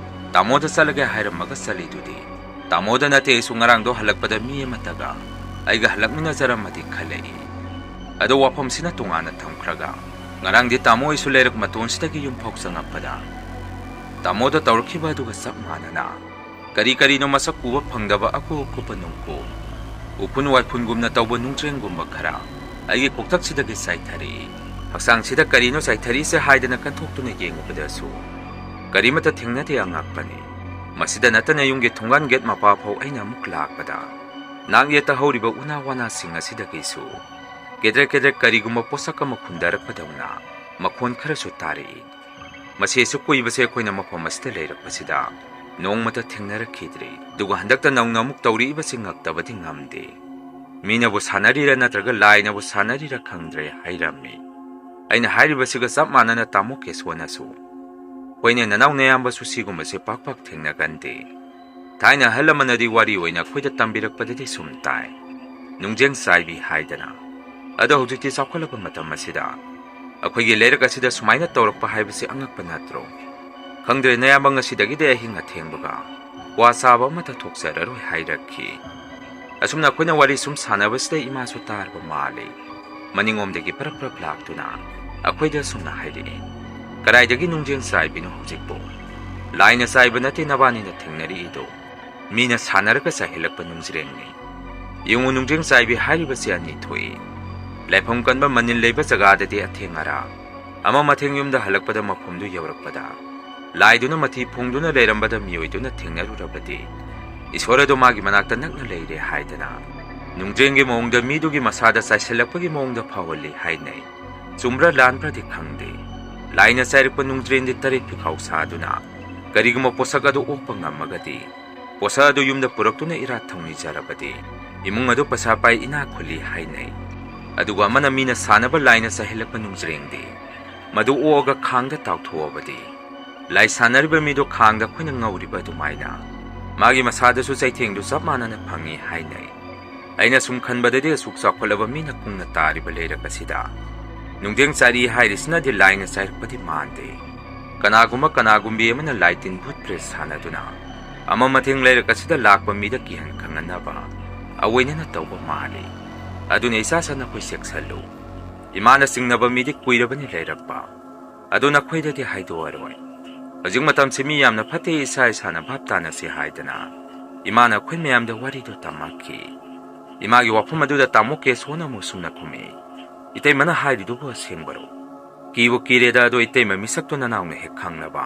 ꯇꯥꯃꯣꯗ ꯆꯠꯂꯒꯦ ꯍꯥꯏꯔꯝꯃꯒ ꯆꯠꯂꯤꯗꯨꯗꯤ꯫ ꯇꯥꯃꯣꯗ ꯅꯠꯇꯦ ꯑꯩꯁꯨ ꯉꯔꯥꯡꯗꯣ ꯍꯜꯂꯛꯄꯗ ꯃꯤ ꯑꯃꯠꯇꯒ ꯑꯩꯒ ꯍꯜꯂꯛꯃꯤꯟꯅꯖꯔꯝꯃꯗꯤ ꯈꯜꯂꯛꯏ꯫ ꯑꯗꯣ ꯋꯥꯐꯝꯁꯤꯅ ꯇꯣꯉꯥꯟꯅ ꯊꯝꯈ꯭ꯔꯒ ꯉꯔꯥꯡꯗꯤ ꯇꯥꯃꯣ ꯑꯩꯁꯨ ꯂꯩꯔꯛ ꯃꯇꯣꯟꯁꯤꯗꯒꯤ ꯌꯨꯝꯐꯥꯎ ꯆꯪꯉꯛꯄꯗ ꯇꯥꯃꯣꯗ ꯇꯧꯔꯛꯈꯤꯕ ꯑꯗꯨꯒ ꯆꯞ ꯃꯥꯟꯅꯅ ꯀꯔꯤꯅꯣ ꯃꯁꯛ ꯎꯕ ꯐꯪꯗꯕ ꯑꯀꯨꯞꯄ ꯅꯨꯡꯀꯨꯞ ꯎꯐꯨꯟ ꯋꯥꯏꯐꯨꯟꯒꯨꯝꯅ ꯇꯧꯕ ꯅꯨꯡꯖ꯭ꯔꯦꯡꯒꯨꯝꯕ ꯈꯔ ꯑꯩꯒꯤ ꯀꯣꯛꯊꯛꯁꯤꯗꯒꯤ ꯆꯥꯏꯊꯔꯛꯏ꯫ ꯍꯛꯆꯥꯡꯁꯤꯗ ꯀꯔꯤꯅꯣ ꯆꯥꯏꯊꯔꯤꯁꯦ ꯍꯥꯏꯗꯅ ꯀꯟꯊꯣꯛꯇꯨꯅ ꯌꯦꯡꯉꯨꯕꯗꯁꯨ ꯀꯔꯤꯃꯠꯇ ꯊꯦꯡꯅꯗꯦ ꯑꯉꯛꯄꯅꯤ꯫ ꯃꯁꯤꯗ ꯅꯠꯇꯅ ꯌꯨꯝꯒꯤ ꯊꯣꯡꯒꯥꯟ ꯒꯦꯠ ꯃꯄꯥꯐꯥꯎ ꯑꯩꯅ ꯑꯃꯨꯛ ꯂꯥꯛꯄꯗ ꯅꯥꯛ ꯌꯦꯠꯇ ꯍꯧꯔꯤꯕ ꯎꯅꯥ ꯋꯥꯅꯥꯁꯤꯡ ꯑꯁꯤꯗꯒꯤꯁꯨ ꯀꯦꯗ꯭ꯔꯛ ꯀꯔꯤꯒꯨꯝꯕ ꯄꯣꯠꯁꯛ ꯑꯃ ꯈꯨꯟꯗꯔꯛꯄꯗꯧꯅ ꯃꯈꯣꯟ ꯈꯔꯁꯨ ꯇꯥꯔꯛꯏ꯫ ꯃꯁꯤ ꯑꯁꯨꯛ ꯀꯨꯏꯕꯁꯦ ꯑꯩꯈꯣꯏꯅ ꯃꯐꯝ ꯑꯁꯤꯗ ꯂꯩꯔꯛꯄꯁꯤꯗ ꯅꯣꯡꯃꯇ ꯊꯦꯡꯅꯔꯛꯈꯤꯗ꯭ꯔꯤ꯫ ꯑꯗꯨꯒ ꯍꯟꯗꯛꯇ ꯅꯧꯅ ꯑꯃꯨꯛ ꯇꯧꯔꯛꯏꯕꯁꯤ ꯉꯛꯇꯕꯗꯤ ꯉꯝꯗꯦ꯫ ꯃꯤꯅꯕꯨ ꯁꯥꯟꯅꯔꯤꯔ ꯅꯠꯇ꯭ꯔꯒ ꯂꯥꯏꯅꯕꯨ ꯁꯥꯟꯅꯔꯤꯔ ꯈꯪꯗ꯭ꯔꯦ ꯍꯥꯏꯔꯝꯃꯤ꯫ ꯑꯩꯅ ꯍꯥꯏꯔꯤꯕꯁꯤꯒ ꯆꯞ ꯃꯥꯟꯅꯅ ꯇꯥꯃꯣ ꯀꯦꯁꯣꯅꯁꯨ ꯍꯣꯏꯅꯦ ꯅꯅꯥꯎ ꯅꯌꯥꯝꯕꯁꯨ ꯁꯤꯒꯨꯝꯕꯁꯦ ꯄꯥꯛ ꯊꯦꯡꯅꯒꯟꯗꯦ꯫ ꯊꯥꯏꯅ ꯑꯍꯜ ꯂꯃꯟꯅꯗꯤ ꯋꯥꯔꯤ ꯑꯣꯏꯅ ꯑꯩꯈꯣꯏꯗ ꯇꯝꯕꯤꯔꯛꯄꯗꯗꯤ ꯁꯨꯝ ꯇꯥꯏ ꯅꯨꯡꯖ꯭ꯔꯦꯡ ꯆꯥꯏꯕꯤ ꯍꯥꯏꯗꯅ꯫ ꯑꯗꯣ ꯍꯧꯖꯤꯛꯇꯤ ꯆꯥꯎꯈꯠꯂꯛꯄ ꯃꯇꯝ ꯑꯁꯤꯗ ꯑꯩꯈꯣꯏꯒꯤ ꯂꯩꯔꯛ ꯑꯁꯤꯗ ꯁꯨꯃꯥꯏꯅ ꯇꯧꯔꯛꯄ ꯍꯥꯏꯕꯁꯤ ꯑꯉꯛꯄ ꯅꯠꯇ꯭ꯔꯣ? ꯈꯪꯗ꯭ꯔꯦ ꯅꯌꯥꯝꯕ ꯉꯁꯤꯗꯒꯤꯗꯤ ꯑꯍꯤꯡ ꯑꯊꯦꯡꯕꯒ ꯀ꯭ꯋꯥ ꯆꯥꯕ ꯑꯃꯠꯇ ꯊꯣꯛꯆꯔꯔꯣꯏ ꯍꯥꯏꯔꯛꯈꯤ꯫ ꯑꯁꯨꯝꯅ ꯑꯩꯈꯣꯏꯅ ꯋꯥꯔꯤ ꯁꯨꯝ ꯁꯥꯟꯅꯕꯁꯤꯗ ꯏꯃꯥꯁꯨ ꯇꯥꯔꯕ ꯃꯥꯜꯂꯤ꯫ ꯃꯅꯤꯡꯂꯣꯝꯗꯒꯤ ꯄꯔꯞ ꯂꯥꯛꯇꯨꯅ ꯑꯩꯈꯣꯏꯗ ꯁꯨꯝꯅ ꯍꯥꯏꯔꯛꯏ꯫ ꯀꯗꯥꯏꯗꯒꯤ ꯅꯨꯡꯖ꯭ꯔꯦꯡ ꯆꯥꯏꯕꯤꯅꯣ ꯍꯧꯖꯤꯛꯄꯨ? ꯂꯥꯏꯅ ꯆꯥꯏꯕ ꯅꯠꯇꯦ ꯅꯕꯥꯅꯤꯅ ꯊꯦꯡꯅꯔꯤꯗꯣ ꯃꯤꯅ ꯁꯥꯟꯅꯔꯒ ꯆꯥꯏꯍꯜꯂꯛꯄ ꯅꯨꯡꯖ꯭ꯔꯦꯡꯅꯤ꯫ ꯌꯦꯡꯉꯨ ꯅꯨꯡꯖ꯭ꯔꯦꯡ ꯆꯥꯏꯕꯤ ꯍꯥꯏꯔꯤꯕꯁꯤ ꯑꯅꯤ ꯊꯣꯛꯏ꯫ ꯂꯥꯏꯐꯝ ꯀꯟꯕ ꯃꯅꯤꯜ ꯂꯩꯕ ꯖꯒꯥꯗꯗꯤ ꯑꯊꯦꯡ ꯑꯔꯥꯛ ꯑꯃ ꯃꯊꯦꯡ ꯌꯨꯝꯗ ꯍꯜꯂꯛꯄꯗ ꯃꯐꯝꯗꯨ ꯌꯧꯔꯛꯄꯗ ꯂꯥꯏꯗꯨꯅ ꯃꯊꯤ ꯐꯣꯡꯗꯨꯅ ꯂꯩꯔꯝꯕꯗ ꯃꯤꯑꯣꯏꯗꯨꯅ ꯊꯦꯡꯅꯔꯨꯔꯕꯗꯤ ꯏꯁꯣꯔ ꯑꯗꯨ ꯃꯥꯒꯤ ꯃꯅꯥꯛꯇ ꯅꯛꯅ ꯂꯩꯔꯦ ꯍꯥꯏꯗꯅ ꯅꯨꯡꯖ꯭ꯔꯦꯡꯒꯤ ꯃꯑꯣꯡꯗ ꯃꯤꯗꯨꯒꯤ ꯃꯁꯥꯗ ꯆꯥꯏꯁꯤꯜꯂꯛꯄꯒꯤ ꯃꯑꯣꯡꯗ ꯐꯥꯎꯍꯜꯂꯤ ꯍꯥꯏꯅꯩ꯫ ꯆꯨꯝꯕ꯭ꯔꯥ ꯂꯥꯟꯕ꯭ꯔꯥꯗꯤ ꯈꯪꯗꯦ꯫ ꯂꯥꯏꯅ ꯆꯥꯏꯔꯛꯄ ꯅꯨꯡꯖ꯭ꯔꯦꯟꯗꯤ ꯇꯔꯦꯠ ꯐꯤꯈꯥꯎ ꯁꯥꯗꯨꯅ ꯀꯔꯤꯒꯨꯝꯕ ꯄꯣꯠꯁꯛ ꯑꯗꯨ ꯑꯣꯛꯄ ꯉꯝꯃꯒꯗꯤ ꯄꯣꯠꯁꯛ ꯑꯗꯨ ꯌꯨꯝꯗ ꯄꯨꯔꯛꯇꯨꯅ ꯏꯔꯥꯠ ꯊꯧꯅꯤꯖꯔꯕꯗꯤ ꯏꯃꯨꯡ ꯑꯗꯨ ꯄꯩꯁꯥ ꯄꯥꯏ ꯏꯅꯥꯛ ꯈꯨꯜꯂꯤ ꯍꯥꯏꯅꯩ꯫ ꯑꯗꯨꯒ ꯑꯃꯅ ꯃꯤꯅ ꯁꯥꯟꯅꯕ ꯂꯥꯏꯅ ꯆꯥꯏꯍꯜꯂꯛꯄ ꯅꯨꯡꯖ꯭ꯔꯦꯡꯗꯤ ꯃꯗꯨ ꯑꯣꯛꯑꯒ ꯈꯥꯡꯗ ꯇꯥꯎꯊꯣꯛꯑꯕꯗꯤ ꯂꯥꯏ ꯁꯥꯟꯅꯔꯤꯕ ꯃꯤꯗꯣ ꯈꯥꯡꯗ ꯑꯩꯈꯣꯏꯅ ꯉꯧꯔꯤꯕ ꯑꯗꯨꯃꯥꯏꯅ ꯃꯥꯒꯤ ꯃꯁꯥꯗꯁꯨ ꯆꯩꯊꯦꯡꯗꯨ ꯆꯞ ꯃꯥꯟꯅꯅ ꯐꯪꯏ ꯍꯥꯏꯅꯩ꯫ ꯑꯩꯅ ꯁꯨꯝ ꯈꯟꯕꯗꯗꯤ ꯑꯁꯨꯛ ꯆꯥꯎꯈꯠꯂꯕ ꯃꯤꯅ ꯀꯨꯡꯅ ꯇꯥꯔꯤꯕ ꯂꯩꯔꯛ ꯑꯁꯤꯗ ꯅꯨꯡꯖꯦꯡ ꯆꯥꯏꯔꯤ ꯍꯥꯏꯔꯤꯁꯤꯅꯗꯤ ꯂꯥꯏꯅ ꯆꯥꯏꯔꯛꯄꯗꯤ ꯃꯥꯟꯗꯦ꯫ ꯀꯅꯥꯒꯨꯝꯕꯤ ꯑꯃꯅ ꯂꯥꯏꯇꯤꯟ ꯚꯨꯠ ꯄ꯭ꯔꯦꯠ ꯁꯥꯟꯅꯗꯨꯅ ꯑꯃ ꯃꯊꯦꯡ ꯂꯩꯔꯛ ꯑꯁꯤꯗ ꯂꯥꯛꯄ ꯃꯤꯗ ꯀꯤꯍꯟ ꯈꯪꯍꯟꯅꯕ ꯑꯑꯣꯏꯅꯅ ꯇꯧꯕ ꯃꯥꯜꯂꯤ꯫ ꯑꯗꯨꯅ ꯏꯆꯥ ꯅꯈꯣꯏ ꯆꯦꯛꯁꯜꯂꯨ꯫ ꯏꯃꯥꯅ ꯆꯤꯡꯅꯕ ꯃꯤꯗꯤ ꯀꯨꯏꯔꯕꯅꯤ ꯂꯩꯔꯛꯄ꯫ ꯑꯗꯨ ꯅꯈꯣꯏꯗꯗꯤ ꯍꯥꯏꯗꯣꯛꯑꯔꯣꯏ꯫ ꯍꯧꯖꯤꯛ ꯃꯇꯝꯁꯤ ꯃꯤ ꯌꯥꯝꯅ ꯐꯠꯇꯦ ꯏꯁꯥꯅ ꯚꯥꯞ ꯇꯥꯅꯁꯤ ꯍꯥꯏꯗꯅ ꯏꯃꯥꯅ ꯑꯩꯈꯣꯏ ꯃꯌꯥꯝꯗ ꯋꯥꯔꯤꯗꯨ ꯇꯝꯃꯛꯈꯤ꯫ ꯏꯃꯥꯒꯤ ꯋꯥꯐꯝ ꯑꯗꯨꯗ ꯇꯥꯃꯣ ꯀꯦꯁꯣꯅ ꯑꯃꯨꯛ ꯁꯨꯝꯅ ꯈꯨꯝꯃꯤ, "ꯏꯇꯩꯃꯅ ꯍꯥꯏꯔꯤꯗꯨꯕꯨ ꯑꯁꯦꯡꯕꯔꯣ? ꯀꯤꯕꯨ ꯀꯤꯔꯦꯗ ꯑꯗꯣ ꯏꯇꯩꯃ ꯃꯤꯁꯛꯇꯨ ꯅꯅꯥꯎꯅ ꯍꯦꯛ ꯈꯪꯂꯕ꯫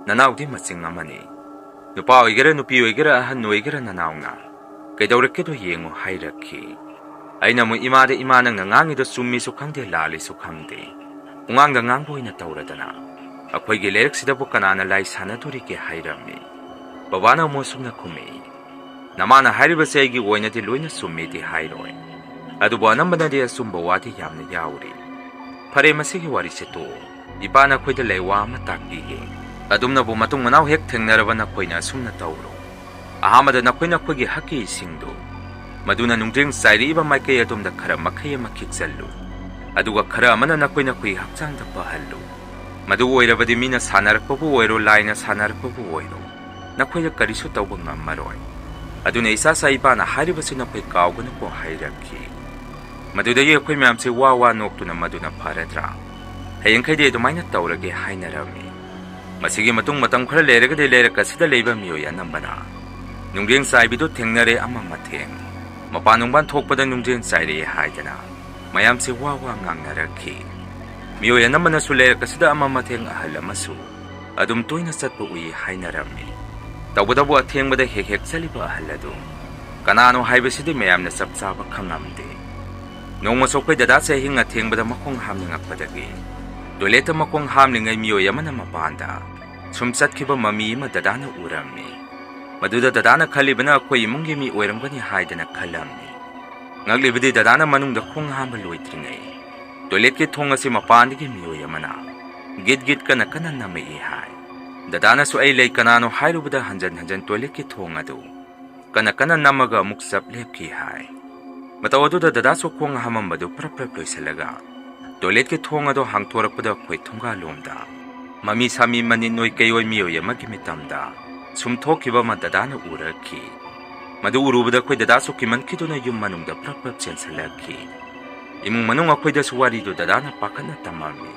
ꯅꯅꯥꯎꯗꯤ ꯃꯆꯤꯡ ꯑꯃꯅꯤ꯫ ꯅꯨꯄꯥ ꯑꯣꯏꯒꯦꯔꯥ ꯅꯨꯄꯤ ꯑꯣꯏꯒꯦꯔꯥ ꯑꯍꯟ ꯑꯣꯏꯒꯦꯔꯥ ꯅꯅꯥꯎꯅ ꯀꯩꯗꯧꯔꯛꯀꯦꯗꯣ ꯌꯦꯡꯉꯨ" ꯍꯥꯏꯔꯛꯈꯤ꯫ ꯑꯩꯅ ꯑꯃꯨꯛ ꯏꯃꯥ ꯅꯪꯅ ꯉꯥꯡꯉꯤꯗꯣ ꯆꯨꯝꯃꯤꯁꯨ ꯈꯪꯗꯦ ꯂꯥꯜꯂꯤꯁꯨ ꯈꯪꯗꯦ, ꯄꯨꯡꯉꯥꯡꯗ ꯉꯥꯡꯕ ꯑꯣꯏꯅ ꯇꯧꯔꯗꯅ ꯑꯩꯈꯣꯏꯒꯤ ꯂꯩꯔꯛꯁꯤꯗꯕꯨ ꯀꯅꯥꯅ ꯂꯥꯏ ꯁꯥꯟꯅꯗꯣꯔꯤꯒꯦ ꯍꯥꯏꯔꯝꯃꯤ꯫ ꯕꯕꯥꯅ ꯑꯃꯨꯛ ꯁꯨꯝꯅ ꯈꯨꯝꯃꯤ, "ꯅꯃꯥꯅ ꯍꯥꯏꯔꯤꯕꯁꯦ ꯑꯩꯒꯤ ꯑꯣꯏꯅꯗꯤ ꯂꯣꯏꯅ ꯆꯨꯝꯃꯤꯗꯤ ꯍꯥꯏꯔꯣꯏ, ꯑꯗꯨꯕꯨ ꯑꯅꯝꯕꯅꯗꯤ ꯑꯆꯨꯝꯕ ꯋꯥꯗꯤ ꯌꯥꯝꯅ ꯌꯥꯎꯔꯤ꯫ ꯐꯔꯦ ꯃꯁꯤꯒꯤ ꯋꯥꯔꯤꯁꯦ ꯇꯣꯛꯑꯣ꯫ ꯏꯄꯥꯅ ꯑꯩꯈꯣꯏꯗ ꯂꯩꯋꯥ ꯑꯃ ꯇꯥꯛꯄꯤꯒꯦ꯫ ꯑꯗꯨꯝꯅꯕꯨ ꯃꯇꯨꯡ ꯃꯅꯥꯎ ꯍꯦꯛ ꯊꯦꯡꯅꯔꯕ ꯅꯈꯣꯏꯅ ꯑꯁꯨꯝꯅ ꯇꯧꯔꯣ꯫ ꯑꯍꯥꯟꯕꯗ ꯅꯈꯣꯏꯒꯤ ꯍꯛꯀꯤ ꯏꯁꯤꯡꯗꯨ ꯃꯗꯨꯅ ꯅꯨꯡꯖ꯭ꯔꯦꯡ ꯆꯥꯏꯔꯛꯏꯕ ꯃꯥꯏꯀꯩ ꯑꯗꯣꯝꯗ ꯈꯔ ꯃꯈꯩ ꯑꯃ ꯈꯤꯛꯆꯜꯂꯨ꯫ ꯑꯗꯨꯒ ꯈꯔ ꯑꯃꯅ ꯅꯈꯣꯏꯒꯤ ꯍꯛꯆꯥꯡꯗ ꯄꯥꯍꯜꯂꯨ꯫ ꯃꯗꯨ ꯑꯣꯏꯔꯕꯗꯤ ꯃꯤꯅ ꯁꯥꯟꯅꯔꯛꯄꯕꯨ ꯑꯣꯏꯔꯣ ꯂꯥꯏꯅ ꯁꯥꯟꯅꯔꯛꯄꯕꯨ ꯑꯣꯏꯔో ꯅꯈꯣꯏꯗ ꯀꯔꯤꯁꯨ ꯇꯧꯕ ꯉꯝꯃꯔꯣꯏ꯫ ꯑꯗꯨꯅ ꯏꯄꯥꯅ ꯍꯥꯏꯔꯤꯕꯁꯤ ꯅꯈꯣꯏ ꯀꯥꯎꯒꯅꯨꯀꯣ" ꯍꯥꯏꯔꯛꯈꯤ꯫ ꯃꯗꯨꯗꯒꯤ ꯑꯩꯈꯣꯏ ꯃꯌꯥꯝꯁꯦ ꯋꯥ ꯅꯣꯛꯇꯨꯅ ꯃꯗꯨꯅ ꯐꯔꯗ꯭ꯔꯥ, ꯍꯌꯦꯡꯈꯩꯗꯤ ꯑꯗꯨꯃꯥꯏꯅ ꯇꯧꯔꯒꯦ ꯍꯥꯏꯅꯔꯝꯃꯤ꯫ ꯃꯁꯤꯒꯤ ꯃꯇꯨꯡ ꯃꯇꯝ ꯈꯔ ꯂꯩꯔꯒꯗꯤ ꯂꯩꯔꯛ ꯑꯁꯤꯗ ꯂꯩꯕ ꯃꯤꯑꯣꯏ ꯑꯅꯝꯕꯅ ꯅꯨꯡꯖ꯭ꯔꯦꯡ ꯆꯥꯏꯕꯤꯗꯨ ꯊꯦꯡꯅꯔꯦ ꯑꯃ ꯃꯊꯦꯡ ꯃꯄꯥꯟ ꯅꯨꯡꯕꯥꯟ ꯊꯣꯛꯄꯗ ꯅꯨꯡꯖ꯭ꯔꯦꯡ ꯆꯥꯏꯔꯛꯑꯦ ꯍꯥꯏꯗꯅ ꯃꯌꯥꯝꯁꯦ ꯋꯥ ꯉꯥꯡꯅꯔꯛꯈꯤ꯫ ꯃꯤꯑꯣꯏ ꯑꯅꯝꯕꯅꯁꯨ ꯂꯩꯔꯛ ꯑꯁꯤꯗ ꯑꯃ ꯃꯊꯦꯡ ꯑꯍꯜ ꯑꯃꯁꯨ ꯑꯗꯨꯝ ꯇꯣꯏꯅ ꯆꯠꯄ ꯎꯏ ꯍꯥꯏꯅꯔꯝꯃꯤ꯫ ꯇꯧꯕꯇꯕꯨ ꯑꯊꯦꯡꯕꯗ ꯍꯦꯛ ꯆꯠꯂꯤꯕ ꯑꯍꯜ ꯑꯗꯨ ꯀꯅꯥꯅꯣ ꯍꯥꯏꯕꯁꯤꯗꯤ ꯃꯌꯥꯝꯅ ꯆꯞ ꯆꯥꯕ ꯈꯪꯉꯝꯗꯦ꯫ ꯅꯣꯡꯃꯁꯨ ꯑꯩꯈꯣꯏ ꯗꯗꯥꯁꯦ ꯑꯍꯤꯡ ꯑꯊꯦꯡꯕꯗ ꯃꯈꯣꯡ ꯍꯥꯝꯅꯤꯡꯉꯛꯄꯗꯒꯤ ꯇꯣꯏꯂꯦꯠꯇ ꯃꯈꯣꯡ ꯍꯥꯝꯂꯤꯉꯩ ꯃꯤꯑꯣꯏ ꯑꯃꯅ ꯃꯄꯥꯟꯗ ꯁꯨꯝ ꯆꯠꯈꯤꯕ ꯃꯃꯤ ꯑꯃ ꯗꯗꯥꯅ ꯎꯔꯝꯃꯤ꯫ ꯃꯗꯨꯗ ꯗꯗꯥꯅ ꯈꯜꯂꯤꯕꯅ ꯑꯩꯈꯣꯏ ꯏꯃꯨꯡꯒꯤ ꯃꯤ ꯑꯣꯏꯔꯝꯒꯅꯤ ꯍꯥꯏꯗꯅ ꯈꯜꯂꯝꯃꯤ꯫ ꯉꯛꯂꯤꯕꯗꯤ ꯗꯗꯥꯅ ꯃꯅꯨꯡꯗ ꯈꯣꯡ ꯍꯥꯝꯕ ꯂꯣꯏꯗ꯭ꯔꯤꯉꯩ ꯇꯣꯏꯂꯦꯠꯀꯤ ꯊꯣꯡ ꯑꯁꯤ ꯃꯄꯥꯟꯗꯒꯤ ꯃꯤꯑꯣꯏ ꯑꯃꯅ ꯒꯤꯠ ꯀꯟꯅ ꯅꯝꯃꯛꯏ ꯍꯥꯏ꯫ ꯗꯗꯥꯅꯁꯨ ꯑꯩ ꯂꯩ ꯀꯅꯥꯅꯣ ꯍꯥꯏꯔꯨꯕꯗ ꯍꯟꯖꯟ ꯇꯣꯏꯂꯦꯠꯀꯤ ꯊꯣꯡ ꯑꯗꯨ ꯀꯟꯅ ꯅꯝꯃꯒ ꯑꯃꯨꯛ ꯆꯞ ꯂꯦꯞꯈꯤ ꯍꯥꯏ꯫ ꯃꯇꯧ ꯑꯗꯨꯗ ꯗꯗꯥꯁꯨ ꯈꯣꯡ ꯍꯥꯝꯃꯝꯕꯗꯨ ꯄ꯭ꯔꯞ ꯂꯣꯏꯁꯤꯜꯂꯒ ꯇꯣꯏꯂꯦꯠꯀꯤ ꯊꯣꯡ ꯑꯗꯨ ꯍꯥꯡꯇꯣꯔꯛꯄꯗ ꯑꯩꯈꯣꯏ ꯊꯣꯡꯒꯥꯜꯂꯣꯝꯗ ꯃꯃꯤ ꯁꯥꯃꯤ ꯃꯅꯤꯟ ꯀꯩꯑꯣꯏ ꯃꯤꯑꯣꯏ ꯑꯃꯒꯤ ꯃꯤꯇꯝꯗ ꯁꯨꯝ ꯊꯣꯛꯈꯤꯕ ꯑꯃ ꯗꯗꯥꯅ ꯎꯔꯛꯈꯤ꯫ ꯃꯗꯨ ꯎꯔꯨꯕꯗ ꯑꯩꯈꯣꯏ ꯗꯗꯥꯁꯨ ꯀꯤꯃꯟꯈꯤꯗꯨꯅ ꯌꯨꯝ ꯃꯅꯨꯡꯗ ꯄ꯭ꯔꯞ ꯆꯦꯟꯁꯤꯜꯂꯛꯈꯤ꯫ ꯏꯃꯨꯡ ꯃꯅꯨꯡ ꯑꯩꯈꯣꯏꯗꯁꯨ ꯋꯥꯔꯤꯗꯨ ꯗꯗꯥꯅ ꯄꯥꯈꯠꯅ ꯇꯝꯃꯝꯃꯤ꯫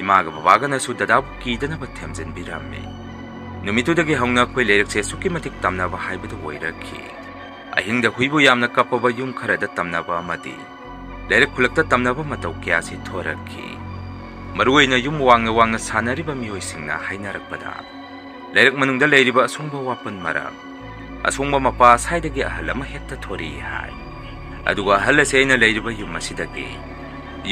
ꯏꯃꯥꯒ ꯕꯕꯥꯒꯅꯁꯨ ꯗꯗꯥꯕꯨ ꯀꯤꯗꯅꯕ ꯊꯦꯝꯖꯤꯟꯕꯤꯔꯝꯃꯤ꯫ ꯅꯨꯃꯤꯠꯇꯨꯗꯒꯤ ꯍꯧꯅ ꯑꯩꯈꯣꯏ ꯂꯩꯔꯛꯁꯦ ꯑꯁꯨꯛꯀꯤ ꯃꯇꯤꯛ ꯇꯝꯅꯕ ꯍꯥꯏꯕꯗꯨ ꯑꯣꯏꯔꯛꯈꯤ꯫ ꯑꯍꯤꯡꯗ ꯍꯨꯏꯕꯨ ꯌꯥꯝꯅ ꯀꯞꯄꯕ ꯌꯨꯝ ꯈꯔꯗ ꯇꯝꯅꯕ ꯑꯃꯗꯤ ꯂꯩꯔꯛ ꯈꯨꯜꯂꯛꯇ ꯇꯝꯅꯕ ꯃꯇꯧ ꯀꯌꯥꯁꯤ ꯊꯣꯔꯛꯈꯤ꯫ ꯃꯔꯨꯑꯣꯏꯅ ꯌꯨꯝ ꯋꯥꯡꯅ ꯁꯥꯟꯅꯔꯤꯕ ꯃꯤꯑꯣꯏꯁꯤꯡꯅ ꯍꯥꯏꯅꯔꯛꯄꯗ ꯂꯩꯔꯛ ꯃꯅꯨꯡꯗ ꯂꯩꯔꯤꯕ ꯑꯁꯣꯡꯕ ꯋꯥꯄꯟ ꯃꯔꯛ ꯑꯁꯣꯡꯕ ꯃꯄꯥ ꯁꯥꯏꯗꯒꯤ ꯑꯍꯜ ꯑꯃ ꯍꯦꯛꯇ ꯊꯣꯔꯛꯏ ꯍꯥꯏ꯫ ꯑꯗꯨꯒ ꯑꯍꯜ ꯑꯁꯤ ꯑꯩꯅ ꯂꯩꯔꯤꯕ ꯌꯨꯝ ꯑꯁꯤꯗꯒꯤ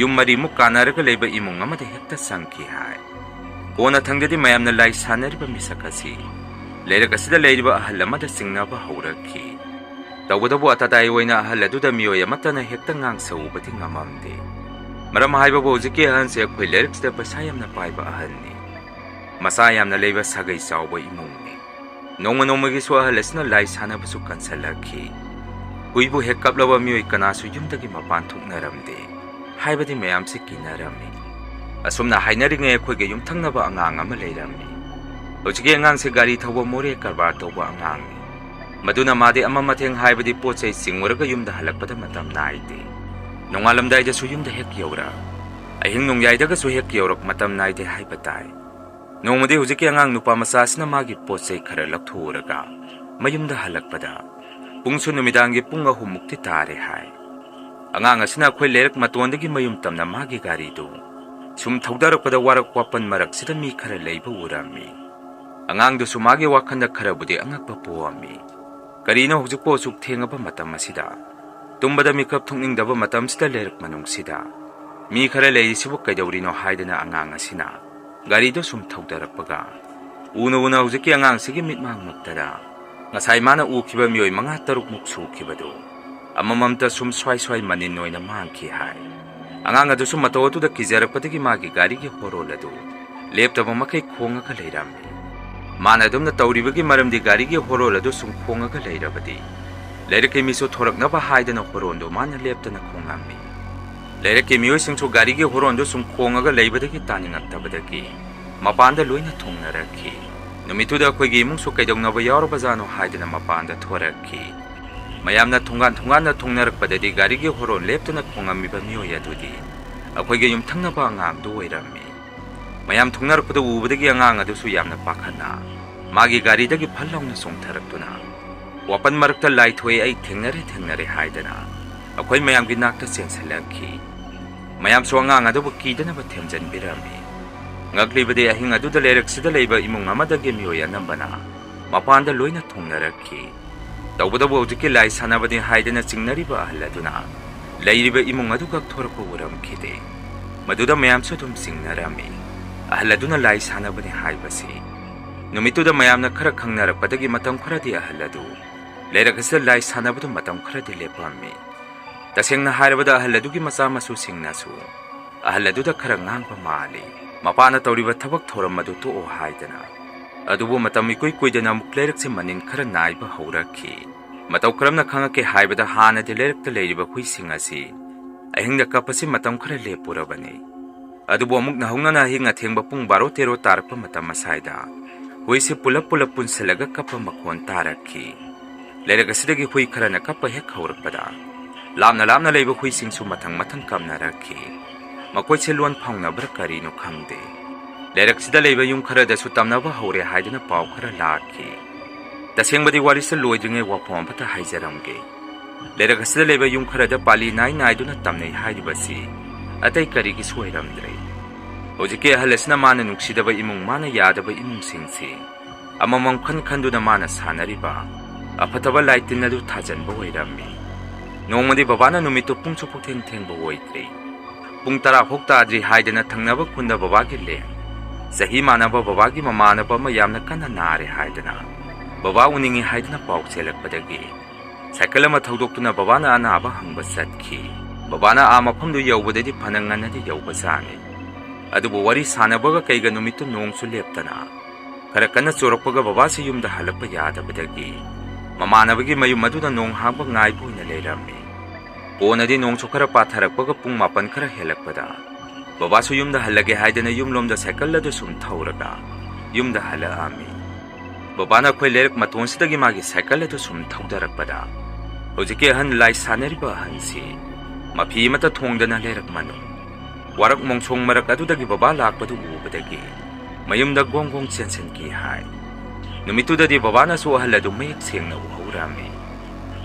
ꯌꯨꯝ 4ꯃꯨꯛ ꯀꯥꯟꯅꯔꯒ ꯂꯩꯕ ꯏꯃꯨꯡ ꯑꯃꯗ ꯍꯦꯛꯇ ꯆꯪꯈꯤ ꯍꯥꯏ꯫ ꯀꯣꯟꯅ ꯊꯪꯗꯗꯤ ꯃꯌꯥꯝꯅ ꯂꯥꯏ ꯁꯥꯟꯅꯔꯤꯕ ꯃꯤꯁꯛ ꯑꯁꯤ ꯂꯩꯔꯛ ꯑꯁꯤꯗ ꯂꯩꯔꯤꯕ ꯑꯍꯜ ꯑꯃꯗ ꯆꯤꯡꯅꯕ ꯍꯧꯔꯛꯈꯤ꯫ ꯇꯧꯕꯇꯕꯨ ꯑꯇꯇꯥꯏ ꯑꯣꯏꯅ ꯑꯍꯜ ꯑꯗꯨꯗ ꯃꯤꯑꯣꯏ ꯑꯃꯠꯇꯅ ꯍꯦꯛꯇ ꯉꯥꯡꯁꯧꯕꯗꯤ ꯉꯝꯃꯝꯗꯦ꯫ ꯃꯔꯝ ꯍꯥꯏꯕꯕꯨ ꯍꯧꯖꯤꯛꯀꯤ ꯑꯍꯟꯁꯦ ꯑꯩꯈꯣꯏ ꯂꯩꯔꯛꯁꯤꯗ ꯄꯩꯁꯥ ꯌꯥꯝꯅ ꯄꯥꯏꯕ ꯑꯍꯜꯅꯤ꯫ ꯃꯆꯥ ꯌꯥꯝꯅ ꯂꯩꯕ ꯁꯥꯒꯩ ꯆꯥꯎꯕ ꯏꯃꯨꯡꯅꯤ꯫ ꯅꯣꯡꯃꯒꯤꯁꯨ ꯑꯍꯜ ꯑꯁꯤꯅ ꯂꯥꯏ ꯁꯥꯟꯅꯕꯁꯨ ꯀꯟꯁꯤꯜꯂꯛꯈꯤ꯫ ꯍꯨꯏꯕꯨ ꯍꯦꯛ ꯀꯞꯂꯕ ꯃꯤꯑꯣꯏ ꯀꯅꯥꯁꯨ ꯌꯨꯝꯗꯒꯤ ꯃꯄꯥꯟ ꯊꯣꯛꯅꯔꯝꯗꯦ ꯍꯥꯏꯕꯗꯤ ꯃꯌꯥꯝꯁꯤ ꯀꯤꯅꯔꯝꯃꯤ꯫ ꯑꯁꯨꯝꯅ ꯍꯥꯏꯅꯔꯤꯉꯩ ꯑꯩꯈꯣꯏꯒ ꯌꯨꯝꯊꯪꯅꯕ ꯑꯉꯥꯡ ꯑꯃ ꯂꯩꯔꯝꯃꯤ꯫ ꯍꯧꯖꯤꯛꯀꯤ ꯑꯉꯥꯡꯁꯦ ꯒꯥꯔꯤ ꯊꯧꯕ ꯃꯣꯔꯦ ꯀꯔꯕꯥꯔ ꯇꯧꯕ ꯑꯉꯥꯡꯅꯤ꯫ ꯃꯗꯨꯅ ꯃꯥꯗꯤ ꯑꯃ ꯃꯊꯦꯡ ꯍꯥꯏꯕꯗꯤ ꯄꯣꯠ ꯆꯩ ꯆꯤꯡꯉꯨꯔꯒ ꯌꯨꯝꯗ ꯍꯜꯂꯛꯄꯗ ꯃꯇꯝ ナꯏꯗꯦ꯫ ꯅꯣꯡꯉꯥꯜꯂꯝꯗꯥꯏꯗꯁꯨ ꯌꯨꯝꯗ ꯍꯦꯛ ꯌꯧꯔꯛ, ꯑꯍꯤꯡ ꯅꯣꯡꯌꯥꯏꯗꯒꯁꯨ ꯍꯦꯛ ꯌꯧꯔꯛ ꯃꯇꯝ ナꯏꯗꯦ ꯍꯥꯏꯕ ꯇꯥꯏ꯫ ꯅꯣꯡꯃꯗꯤ ꯍꯧꯖꯤꯛꯀꯤ ꯑꯉꯥꯡ ꯅꯨꯄꯥ ꯃꯆꯥꯁꯤꯅ ꯃꯥꯒꯤ ꯄꯣꯠ ꯆꯩ ꯈꯔ ꯂꯧꯊꯣꯛꯎꯔꯒ ꯃꯌꯨꯝꯗ ꯍꯜꯂꯛꯄꯗ ꯄꯨꯡꯁꯨ ꯅꯨꯃꯤꯗꯥꯡꯒꯤ ꯄꯨꯡ 3ꯃꯨꯛꯇꯤ ꯇꯥꯔꯦ ꯍꯥꯏ꯫ ꯑꯉꯥꯡ ꯑꯁꯤꯅ ꯑꯩꯈꯣꯏ ꯂꯩꯔꯛ ꯃꯇꯣꯟꯗꯒꯤ ꯃꯌꯨꯝ ꯇꯝꯅ ꯃꯥꯒꯤ ꯒꯥꯔꯤꯗꯨ ꯁꯨꯝ ꯊꯧꯗꯔꯛꯄꯗ ꯋꯥꯔꯛ ꯋꯥꯄꯟ ꯃꯔꯛꯁꯤꯗ ꯃꯤ ꯈꯔ ꯂꯩꯕ ꯎꯔꯝꯃꯤ꯫ ꯑꯉꯥꯡꯗꯨꯁꯨ ꯃꯥꯒꯤ ꯋꯥꯈꯟꯗ ꯈꯔꯕꯨꯗꯤ ꯑꯉꯛꯄ ꯄꯣꯛꯑꯝꯃꯤ꯫ ꯀꯔꯤꯅꯣ ꯍꯧꯖꯤꯛꯄꯨ ꯑꯁꯨꯛ ꯊꯦꯡꯉꯕ ꯃꯇꯝ ꯑꯁꯤꯗ ꯇꯨꯝꯕꯗ ꯃꯤꯀꯞ ꯊꯣꯛꯅꯤꯡꯗꯕ ꯃꯇꯝꯁꯤꯗ ꯂꯩꯔꯛ ꯃꯅꯨꯡꯁꯤꯗ ꯃꯤ ꯈꯔ ꯂꯩꯔꯤꯁꯤꯕꯨ ꯀꯩꯗꯧꯔꯤꯅꯣ ꯍꯥꯏꯗꯅ ꯑꯉꯥꯡ ꯑꯁꯤꯅ ꯒꯥꯔꯤꯗꯣ ꯁꯨꯝ ꯊꯧꯗꯔꯛꯄꯒ ꯎꯅ ꯍꯧꯖꯤꯛꯀꯤ ꯑꯉꯥꯡꯁꯤꯒꯤ ꯃꯤꯠꯃꯥꯡꯃꯛꯇꯗ ꯉꯁꯥꯏ ꯃꯥꯅ ꯎꯈꯤꯕ ꯃꯤꯑꯣꯏ 5-6ꯃꯨꯛ ꯁꯨꯈꯤꯕꯗꯨ ꯑꯃꯃꯝꯇ ꯁꯨꯝ ꯁ꯭ꯋꯥꯏ ꯃꯅꯤꯟ ꯑꯣꯏꯅ ꯃꯥꯡꯈꯤ ꯍꯥꯏ꯫ ꯑꯉꯥꯡ ꯑꯗꯨꯁꯨ ꯃꯇꯧ ꯑꯗꯨꯗ ꯀꯤꯖꯔꯛꯄꯗꯒꯤ ꯃꯥꯒꯤ ꯒꯥꯔꯤꯒꯤ ꯍꯣꯔꯣꯜ ꯑꯗꯨ ꯂꯦꯞꯇꯕ ꯃꯈꯩ ꯈꯣꯡꯉꯒ ꯂꯩꯔꯝꯃꯤ꯫ ꯃꯥꯅ ꯑꯗꯨꯝꯅ ꯇꯧꯔꯤꯕꯒꯤ ꯃꯔꯝꯗꯤ ꯒꯥꯔꯤꯒꯤ ꯍꯣꯔꯣꯜ ꯑꯗꯨ ꯁꯨꯝ ꯈꯣꯡꯉꯒ ꯂꯩꯔꯕꯗꯤ ꯂꯩꯔꯛꯀꯤ ꯃꯤꯁꯨ ꯊꯣꯔꯛꯅꯕ ꯍꯥꯏꯗꯅ ꯍꯣꯔꯣꯟꯗꯨ ꯃꯥꯅ ꯂꯦꯞꯇꯅ ꯈꯣꯡꯉꯝꯃꯤ꯫ ꯂꯩꯔꯛꯀꯤ ꯃꯤꯑꯣꯏꯁꯤꯡꯁꯨ ꯒꯥꯔꯤꯒꯤ ꯍꯣꯔꯣꯟꯗꯨ ꯁꯨꯝ ꯈꯣꯡꯉꯒ ꯂꯩꯕꯗꯒꯤ ꯇꯥꯅꯤꯡꯉꯛꯇꯕꯗꯒꯤ ꯃꯄꯥꯟꯗ ꯂꯣꯏꯅ ꯊꯨꯡꯅꯔꯛꯈꯤ꯫ ꯅꯨꯃꯤꯠꯇꯨꯗ ꯑꯩꯈꯣꯏꯒꯤ ꯏꯃꯨꯡꯁꯨ ꯀꯩꯗꯧꯅꯕ ꯌꯥꯎꯔꯕꯖꯥꯠꯅꯣ ꯍꯥꯏꯗꯅ ꯃꯄꯥꯟꯗ ꯊꯣꯔꯛꯈꯤ꯫ ꯃꯌꯥꯝꯅ ꯊꯣꯡꯒꯥꯟꯗ ꯊꯨꯡꯅꯔꯛꯄꯗꯗꯤ ꯒꯥꯔꯤꯒꯤ ꯍꯣꯔꯣꯟ ꯂꯦꯞꯇꯨꯅ ꯈꯣꯡꯉꯝꯃꯤꯕ ꯃꯤꯑꯣꯏ ꯑꯗꯨꯗꯤ ꯑꯩꯈꯣꯏꯒꯤ ꯌꯨꯝꯊꯪꯅꯕ ꯑꯉꯥꯡꯗꯨ ꯑꯣꯏꯔꯝꯃꯤ꯫ ꯃꯌꯥꯝ ꯊꯨꯡꯅꯔꯛꯄꯗ ꯎꯕꯗꯒꯤ ꯑꯉꯥꯡ ꯑꯗꯨꯁꯨ ꯌꯥꯝꯅ ꯄꯥꯈꯠꯅ ꯃꯥꯒꯤ ꯒꯥꯔꯤꯗꯒꯤ ꯐꯜ ꯂꯥꯎꯅ ꯆꯣꯡꯊꯔꯛꯇꯨꯅ ꯋꯥꯄꯟ ꯃꯔꯛꯇ ꯂꯥꯏꯊꯣꯛꯑꯦ ꯑꯩ ꯊꯦꯡꯅꯔꯦ ꯍꯥꯏꯗꯅ ꯑꯩꯈꯣꯏ ꯃꯌꯥꯝꯒꯤ ꯅꯥꯛꯇ ꯆꯦꯟꯁꯤꯜꯂꯛꯈꯤ꯫ ꯃꯌꯥꯝꯁꯨ ꯑꯉꯥꯡ ꯑꯗꯨꯕꯨ ꯀꯤꯗꯅꯕ ꯊꯦꯝꯖꯤꯟꯕꯤꯔꯝꯃꯤ꯫ ꯉꯛꯂꯤꯕꯗꯤ ꯑꯍꯤꯡ ꯑꯗꯨꯗ ꯂꯩꯔꯛꯁꯤꯗ ꯂꯩꯕ ꯏꯃꯨꯡ ꯑꯃꯗꯒꯤ ꯃꯤꯑꯣꯏ ꯑꯅꯝꯕꯅ ꯃꯄꯥꯟꯗ ꯂꯣꯏꯅ ꯊꯨꯡꯅꯔꯛꯈꯤ꯫ ꯇꯧꯕꯇꯕꯨ ꯍꯧꯖꯤꯛꯀꯤ ꯂꯥꯏ ꯁꯥꯟꯅꯕꯅꯤ ꯍꯥꯏꯗꯅ ꯆꯤꯡꯅꯔꯤꯕ ꯑꯍꯜ ꯑꯗꯨꯅ ꯂꯩꯔꯤꯕ ꯏꯃꯨꯡ ꯑꯗꯨꯈꯛ ꯊꯣꯔꯛꯄ ꯎꯔꯝꯈꯤꯗꯦ꯫ ꯃꯗꯨꯗ ꯃꯌꯥꯝꯁꯨ ꯑꯗꯨꯝ ꯆꯤꯡꯅꯔꯝꯃꯤ ꯑꯍꯜ ꯑꯗꯨꯅ ꯂꯥꯏ ꯁꯥꯟꯅꯕꯅꯤ ꯍꯥꯏꯕꯁꯤ꯫ ꯅꯨꯃꯤꯠꯇꯨꯗ ꯃꯌꯥꯝꯅ ꯈꯔ ꯈꯪꯅꯔꯛꯄꯗꯒꯤ ꯃꯇꯝ ꯈꯔꯗꯤ ꯑꯍꯜ ꯑꯗꯨ ꯂꯩꯔꯛ ꯑꯁꯤꯗ ꯂꯥꯏ ꯁꯥꯟꯅꯕꯗꯨ ꯃꯇꯝ ꯈꯔꯗꯤ ꯂꯦꯞꯄꯝꯃꯤ꯫ ꯇꯁꯦꯡꯅ ꯍꯥꯏꯔꯕꯗ ꯑꯍꯜ ꯑꯗꯨꯒꯤ ꯃꯆꯥ ꯃꯁꯨꯁꯤꯡꯅꯁꯨ ꯑꯍꯜ ꯑꯗꯨꯗ ꯈꯔ ꯉꯥꯡꯕ ꯃꯥꯜꯂꯤ ꯃꯄꯥꯅ ꯇꯧꯔꯤꯕ ꯊꯕꯛ ꯊꯧꯔꯝ ꯑꯗꯨ ꯇꯣꯛꯑꯣ ꯍꯥꯏꯗꯅ꯫ ꯑꯗꯨꯕꯨ ꯃꯇꯝ ꯏꯀꯨꯏ ꯀꯨꯏꯗꯅ ꯑꯃꯨꯛ ꯂꯩꯔꯛꯁꯤ ꯃꯅꯤꯟ ꯈꯔ ꯅꯥꯏꯕ ꯍꯧꯔꯛꯈꯤ꯫ ꯃꯇꯧ ꯀꯔꯝꯅ ꯈꯪꯉꯛꯀꯦ ꯍꯥꯏꯕꯗ ꯍꯥꯟꯅꯗꯤ ꯂꯩꯔꯛꯇ ꯂꯩꯔꯤꯕ ꯍꯨꯏꯁꯤꯡ ꯑꯁꯤ ꯑꯍꯤꯡꯗ ꯀꯞꯄꯁꯤ ꯃꯇꯝ ꯈꯔ ꯂꯦꯞꯄꯨꯔꯕꯅꯤ꯫ ꯑꯗꯨꯕꯨ ꯑꯃꯨꯛ ꯅꯍꯧꯅꯅ ꯑꯍꯤꯡ ꯑꯊꯦꯡꯕ ꯄꯨꯡ 12-13 ꯇꯥꯔꯛꯄ ꯃꯇꯝ ꯑꯁꯥꯏꯗ ꯍꯨꯏꯁꯤ ꯄꯨꯂꯞ ꯄꯨꯟꯁꯤꯜꯂꯒ ꯀꯞꯄ ꯃꯈꯣꯟ ꯇꯥꯔꯛꯈꯤ꯫ ꯂꯩꯔꯛ ꯑꯁꯤꯗꯒꯤ ꯍꯨꯏ ꯈꯔꯅ ꯀꯞꯄ ꯍꯦꯛ ꯍꯧꯔꯛꯄꯗ ꯂꯥꯞꯅ ꯂꯩꯕ ꯍꯨꯏꯁꯤꯡꯁꯨ ꯃꯊꯪ ꯀꯞꯅꯔꯛꯈꯤ꯫ ꯃꯈꯣꯏꯁꯦ ꯂꯣꯟ ꯐꯥꯎꯅꯕ꯭ꯔꯥ ꯀꯔꯤꯅꯣ ꯈꯪꯗꯦ꯫ ꯂꯩꯔꯛꯁꯤꯗ ꯂꯩꯕ ꯌꯨꯝ ꯈꯔꯗꯁꯨ ꯇꯝꯅꯕ ꯍꯧꯔꯦ ꯍꯥꯏꯗꯅ ꯄꯥꯎ ꯈꯔ ꯂꯥꯛꯈꯤ꯫ ꯇꯁꯦꯡꯕꯗꯤ ꯋꯥꯔꯤꯁꯤ ꯂꯣꯏꯗ꯭ꯔꯤꯉꯩ ꯋꯥꯐꯝ ꯑꯃꯠꯇ ꯍꯥꯏꯖꯔꯝꯒꯦ꯫ ꯂꯩꯔꯛ ꯑꯁꯤꯗ ꯂꯩꯕ ꯌꯨꯝ ꯈꯔꯗ ꯄꯥꯂꯤ ꯅꯥꯏꯗꯨꯅ ꯇꯝꯅꯩ ꯍꯥꯏꯔꯤꯕꯁꯤ ꯑꯇꯩ ꯀꯔꯤꯒꯤꯁꯨ ꯑꯣꯏꯔꯝꯗ꯭ꯔꯦ꯫ ꯍꯧꯖꯤꯛꯀꯤ ꯑꯍꯜ ꯑꯁꯤꯅ ꯃꯥꯅ ꯅꯨꯡꯁꯤꯗꯕ ꯏꯃꯨꯡ ꯃꯥꯅ ꯌꯥꯗꯕ ꯏꯃꯨꯡꯁꯤꯡꯁꯤ ꯑꯃꯃꯝ ꯈꯟꯗꯨꯅ ꯃꯥꯅ ꯁꯥꯟꯅꯔꯤꯕ ꯑꯐꯠꯇꯕ ꯂꯥꯏꯇꯤꯟ ꯑꯗꯨ ꯊꯥꯖꯟꯕ ꯑꯣꯏꯔꯝꯃꯤ꯫ ꯅꯣꯡꯃꯗꯤ ꯕꯕꯥꯅ ꯅꯨꯃꯤꯠꯇꯨ ꯄꯨꯡꯁꯨ ꯊꯦꯡꯕ ꯑꯣꯏꯗ꯭ꯔꯤ꯫ ꯄꯨꯡ 10 ꯐꯥꯎ ꯇꯥꯗ꯭ꯔꯤ ꯍꯥꯏꯗꯅ ꯊꯪꯅꯕ ꯈꯨꯟꯗ ꯕꯕꯥꯒꯤ ꯂꯦꯡ ꯆꯍꯤ ꯃꯥꯟꯅꯕ ꯕꯕꯥꯒꯤ ꯃꯃꯥꯟꯅꯕ ꯑꯃ ꯌꯥꯝꯅ ꯀꯟꯅ ꯅꯥꯔꯦ ꯍꯥꯏꯗꯅ ꯕꯕꯥ ꯎꯅꯤꯡꯉꯤ ꯍꯥꯏꯗꯅ ꯄꯥꯎ ꯆꯦꯜꯂꯛꯄꯗꯒꯤ ꯁꯥꯏꯀꯜ ꯑꯃ ꯊꯧꯗꯣꯛꯇꯨꯅ ꯕꯕꯥꯅ ꯑꯅꯥꯕ ꯍꯪꯕ ꯆꯠꯈꯤ꯫ ꯕꯕꯥꯅ ꯃꯐꯝꯗꯨ ꯌꯧꯕꯗꯗꯤ ꯐꯅ ꯉꯟꯅꯗꯤ ꯌꯧꯕꯖꯥꯠꯅꯤ꯫ ꯑꯗꯨꯕꯨ ꯋꯥꯔꯤ ꯁꯥꯟꯅꯕꯒ ꯀꯩꯒ ꯅꯨꯃꯤꯠꯇꯨ ꯅꯣꯡꯁꯨ ꯂꯦꯞꯇꯅ ꯈꯔ ꯀꯟꯅ ꯆꯨꯔꯛꯄꯒ ꯕꯕꯥꯁꯤ ꯌꯨꯝꯗ ꯍꯜꯂꯛꯄ ꯌꯥꯗꯕꯗꯒꯤ ꯃꯃꯥꯟꯅꯕꯒꯤ ꯃꯌꯨꯝ ꯑꯗꯨꯗ ꯅꯣꯡ ꯍꯥꯡꯕ ꯉꯥꯏꯕ ꯑꯣꯏꯅ ꯂꯩꯔꯝꯃꯤ꯫ ꯀꯣꯟꯅꯗꯤ ꯅꯣꯡꯁꯨ ꯈꯔ ꯄꯥꯊꯔꯛꯄꯒ ꯄꯨꯡ 9 ꯈꯔ ꯍꯦꯜꯂꯛꯄꯗ ꯕꯕꯥꯁꯨ ꯌꯨꯝꯗ ꯍꯜꯂꯒꯦ ꯍꯥꯏꯗꯅ ꯌꯨꯝꯂꯣꯝꯗ ꯁꯥꯏꯀꯜ ꯑꯗꯨ ꯁꯨꯝ ꯊꯧꯔꯒ ꯌꯨꯝꯗ ꯍꯜꯂꯛꯑꯝꯃꯤ꯫ ꯕꯕꯥꯅ ꯑꯩꯈꯣꯏ ꯂꯩꯔꯛ ꯃꯇꯣꯟꯁꯤꯗꯒꯤ ꯃꯥꯒꯤ ꯁꯥꯏꯀꯜ ꯑꯗꯨ ꯁꯨꯝ ꯊꯧꯗꯔꯛꯄꯗ ꯍꯧꯖꯤꯛꯀꯤ ꯑꯍꯟ ꯂꯥꯏ ꯁꯥꯟꯅꯔꯤꯕ ꯑꯍꯟꯁꯤ ꯃꯐꯤ ꯑꯃꯠꯇ ꯊꯣꯡꯗꯅ ꯂꯩꯔꯛ ꯃꯅꯨꯡ ꯋꯥꯔꯛ ꯃꯣꯡꯁꯣꯡ ꯃꯔꯛ ꯑꯗꯨꯗꯒꯤ ꯕꯕꯥ ꯂꯥꯛꯄꯗꯨ ꯎꯕꯗꯒꯤ ꯃꯌꯨꯝꯗ ꯒꯣꯡ ꯆꯦꯟꯁꯤꯟꯈꯤ ꯍꯥꯏ꯫ ꯅꯨꯃꯤꯠꯇꯨꯗꯗꯤ ꯕꯕꯥꯅꯁꯨ ꯑꯍꯜ ꯑꯗꯨ ꯃꯌꯦꯛ ꯁꯦꯡꯅ ꯎꯍꯧꯔꯝꯃꯤ꯫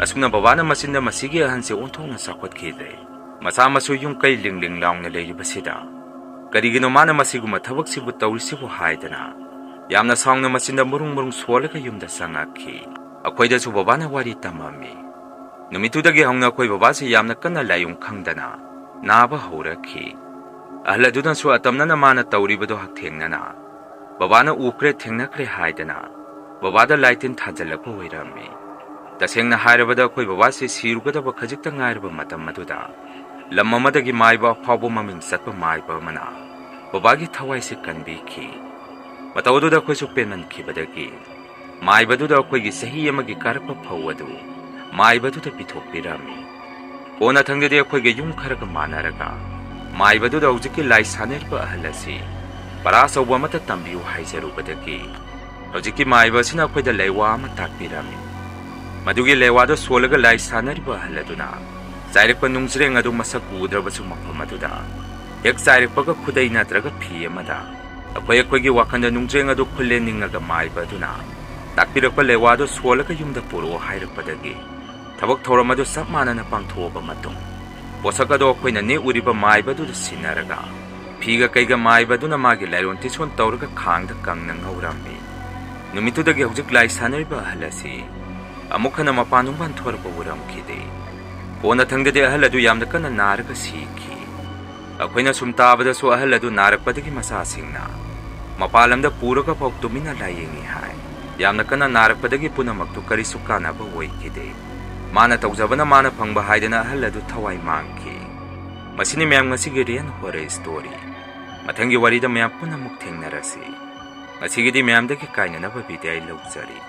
ꯑꯁꯨꯝꯅ ꯕꯕꯥꯅ ꯃꯆꯤꯟꯗ ꯃꯁꯤꯒꯤ ꯑꯍꯟꯁꯦ ꯑꯣꯟꯊꯣꯛꯅ ꯆꯥꯎꯈꯠꯈꯤꯗ꯭ꯔꯦ꯫ ꯃꯆꯥ ꯃꯁꯨ ꯌꯨꯝ ꯀꯩ ꯂꯤꯡ ꯂꯥꯎꯅ ꯂꯩꯔꯤꯕꯁꯤꯗ ꯀꯔꯤꯒꯤꯅꯣ ꯃꯥꯅ ꯃꯁꯤꯒꯨꯝꯕ ꯊꯕꯛꯁꯤꯕꯨ ꯇꯧꯔꯤꯁꯤꯕꯨ ꯍꯥꯏꯗꯅ ꯌꯥꯝꯅ ꯁꯥꯎꯅ ꯃꯆꯤꯟꯗ ꯃꯔꯨꯡ ꯁꯣꯜꯂꯒ ꯌꯨꯝꯗ ꯆꯪꯉꯛꯈꯤ꯫ ꯑꯩꯈꯣꯏꯗꯁꯨ ꯕꯕꯥꯅ ꯋꯥꯔꯤ ꯇꯝꯃꯝꯃꯤ꯫ ꯅꯨꯃꯤꯠꯇꯨꯗꯒꯤ ꯍꯧꯅ ꯑꯩꯈꯣꯏ ꯕꯕꯥꯁꯤ ꯌꯥꯝꯅ ꯀꯟꯅ ꯂꯥꯏꯑꯣꯡ ꯈꯪꯗꯅ ꯅꯥꯕ ꯍꯧꯔꯛꯈꯤ꯫ ꯑꯍꯜ ꯑꯗꯨꯅꯁꯨ ꯑꯇꯝꯅꯅ ꯃꯥꯅ ꯇꯧꯔꯤꯕꯗꯣ ꯍꯛꯊꯦꯡꯅꯅ ꯕꯕꯥꯅ ꯎꯈ꯭ꯔꯦ ꯊꯦꯡꯅꯈ꯭ꯔꯦ ꯍꯥꯏꯗꯅ ꯕꯕꯥꯗ ꯂꯥꯏꯇꯤꯟ ꯊꯥꯖꯤꯜꯂꯛꯄ ꯑꯣꯏꯔꯝꯃꯤ꯫ ꯇꯁꯦꯡꯅ ꯍꯥꯏꯔꯕꯗ ꯑꯩꯈꯣꯏ ꯕꯕꯥꯁꯤ ꯁꯤꯔꯨꯒꯗꯕ ꯈꯖꯤꯛꯇ ꯉꯥꯏꯔꯕ ꯃꯇꯝ ꯑꯗꯨꯗ ꯂꯝ ꯑꯃꯗꯒꯤ ꯃꯥꯏꯕ ꯑꯐꯥꯎꯕ ꯃꯃꯤꯡ ꯆꯠꯄ ꯃꯥꯏꯕ ꯑꯃꯅ ꯕꯕꯥꯒꯤ ꯊꯋꯥꯏꯁꯤ ꯀꯟꯕꯤꯈꯤ꯫ ꯃꯇꯧ ꯑꯗꯨꯗ ꯑꯩꯈꯣꯏꯁꯨ ꯄꯦꯟꯃꯟꯈꯤꯕꯗꯒꯤ ꯃꯥꯏꯕꯗꯨꯗ ꯑꯩꯈꯣꯏꯒꯤ ꯆꯍꯤ ꯑꯃꯒꯤ ꯀꯥꯔꯛꯄ ꯐꯧ ꯑꯗꯨ ꯃꯥꯏꯕꯗꯨꯗ ꯄꯤꯊꯣꯛꯄꯤꯔꯝꯃꯤ꯫ ꯀꯣꯟꯅꯊꯪꯗꯗꯤ ꯑꯩꯈꯣꯏꯒ ꯌꯨꯝ ꯈꯔꯒ ꯃꯥꯟꯅꯔꯒ ꯃꯥꯏꯕꯗꯨꯗ ꯍꯧꯖꯤꯛꯀꯤ ꯂꯥꯏ ꯁꯥꯟꯅꯔꯤꯕ ꯑꯍꯜ ꯑꯁꯤ ꯄꯔꯥ ꯑꯆꯧꯕ ꯑꯃꯠꯇ ꯇꯝꯕꯤꯌꯨ ꯍꯥꯏꯖꯔꯨꯕꯗꯒꯤ ꯍꯧꯖꯤꯛꯀꯤ ꯃꯥꯏꯕ ꯑꯁꯤꯅ ꯑꯩꯈꯣꯏꯗ ꯂꯩꯋꯥ ꯑꯃ ꯇꯥꯛꯄꯤꯔꯝꯃꯤ꯫ ꯃꯗꯨꯒꯤ ꯂꯩꯋꯥꯗꯣ ꯁꯣꯜꯂꯒ ꯂꯥꯏ ꯁꯥꯟꯅꯔꯤꯕ ꯑꯍꯜ ꯑꯗꯨꯅ ꯆꯥꯏꯔꯛꯄ ꯅꯨꯡꯖ꯭ꯔꯦꯡ ꯑꯗꯨ ꯃꯁꯛ ꯎꯗ꯭ꯔꯕꯁꯨ ꯃꯐꯝ ꯑꯗꯨꯗ ꯍꯦꯛ ꯆꯥꯏꯔꯛꯄꯒ ꯈꯨꯗꯩ ꯅꯠꯇ꯭ꯔꯒ ꯐꯤ ꯑꯃꯗ ꯑꯩꯈꯣꯏꯒꯤ ꯋꯥꯈꯜꯗ ꯅꯨꯡꯖ꯭ꯔꯦꯡ ꯑꯗꯨ ꯈꯨꯜꯂꯦꯟꯅꯤꯡꯉꯒ ꯃꯥꯏꯕ ꯑꯗꯨꯅ ꯇꯥꯛꯄꯤꯔꯛꯄ ꯂꯩꯋꯥꯗꯣ ꯁꯣꯜꯂꯒ ꯌꯨꯝꯗ ꯄꯨꯔꯛꯑꯣ ꯍꯥꯏꯔꯛꯄꯗꯒꯤ ꯊꯕꯛ ꯊꯧꯔꯝ ꯑꯗꯨ ꯆꯞ ꯃꯥꯟꯅꯅ ꯄꯥꯡꯊꯣꯛꯑꯕ ꯃꯇꯨꯡ ꯄꯣꯠꯁꯛ ꯑꯗꯣ ꯑꯩꯈꯣꯏꯅ ꯅꯦꯛꯎꯔꯤꯕ ꯃꯥꯏꯕ ꯑꯗꯨꯗ ꯁꯤꯟꯅꯔꯒ ꯐꯤꯒ ꯀꯩꯒ ꯃꯥꯏꯕ ꯑꯗꯨꯅ ꯃꯥꯒꯤ ꯂꯥꯏꯔꯣꯟ ꯇꯤꯁꯣꯟ ꯇꯧꯔꯒ ꯈꯥꯡꯗ ꯀꯪꯅ ꯉꯧꯔꯝꯃꯤ꯫ ꯅꯨꯃꯤꯠꯇꯨꯗꯒꯤ ꯍꯧꯖꯤꯛ ꯂꯥꯏ ꯁꯥꯟꯅꯔꯤꯕ ꯑꯍꯜ ꯑꯁꯤ ꯑꯃꯨꯛ ꯍꯟꯅ ꯃꯄꯥꯟ ꯅꯨꯡꯕꯥꯟ ꯊꯣꯔꯛꯄ ꯎꯔꯝꯈꯤꯗꯦ꯫ ꯀꯣꯟꯅꯊꯪꯗꯗꯤ ꯑꯍꯜ ꯑꯗꯨ ꯌꯥꯝꯅ ꯀꯟꯅ ꯅꯥꯔꯒ ꯁꯤꯈꯤ꯫ ꯑꯩꯈꯣꯏꯅ ꯁꯨꯝ ꯇꯥꯕꯗꯁꯨ ꯑꯍꯜ ꯑꯗꯨ ꯅꯥꯔꯛꯄꯗꯒꯤ ꯃꯆꯥꯁꯤꯡꯅ ꯃꯄꯥꯟ ꯂꯝꯗ ꯄꯨꯔꯒ ꯐꯥꯎ ꯇꯨꯃꯤꯟꯅ ꯂꯥꯌꯦꯡꯉꯤ ꯍꯥꯏ꯫ ꯌꯥꯝꯅ ꯀꯟꯅ ꯅꯥꯔꯛꯄꯗꯒꯤ ꯄꯨꯝꯅꯃꯛꯇꯨ ꯀꯔꯤꯁꯨ ꯀꯥꯟꯅꯕ ꯑꯣꯏꯈꯤꯗꯦ꯫ ꯃꯥꯅ ꯇꯧꯖꯕꯅ ꯃꯥꯅ ꯐꯪꯕ ꯍꯥꯏꯗꯅ ꯑꯍꯜ ꯑꯗꯨ ꯊꯋꯥꯏ ꯃꯥꯡꯈꯤ꯫ ꯃꯁꯤꯅꯤ ꯃꯌꯥꯝ ꯉꯁꯤꯒꯤ ꯔꯤꯌꯦꯜ ꯍꯣꯔꯔ ꯁ꯭ꯇꯣꯔꯤ꯫ ꯃꯊꯪꯒꯤ ꯋꯥꯔꯤꯗ ꯃꯌꯥꯝ ꯄꯨꯟꯅ ꯑꯃꯨꯛ ꯊꯦꯡꯅꯔꯁꯤ꯫ ꯉꯁꯤꯒꯤꯗꯤ ꯃꯌꯥꯝꯗꯒꯤ ꯀꯥꯏꯅꯅꯕ ꯕꯤꯗꯥꯏ ꯂꯧꯖꯔꯤ꯫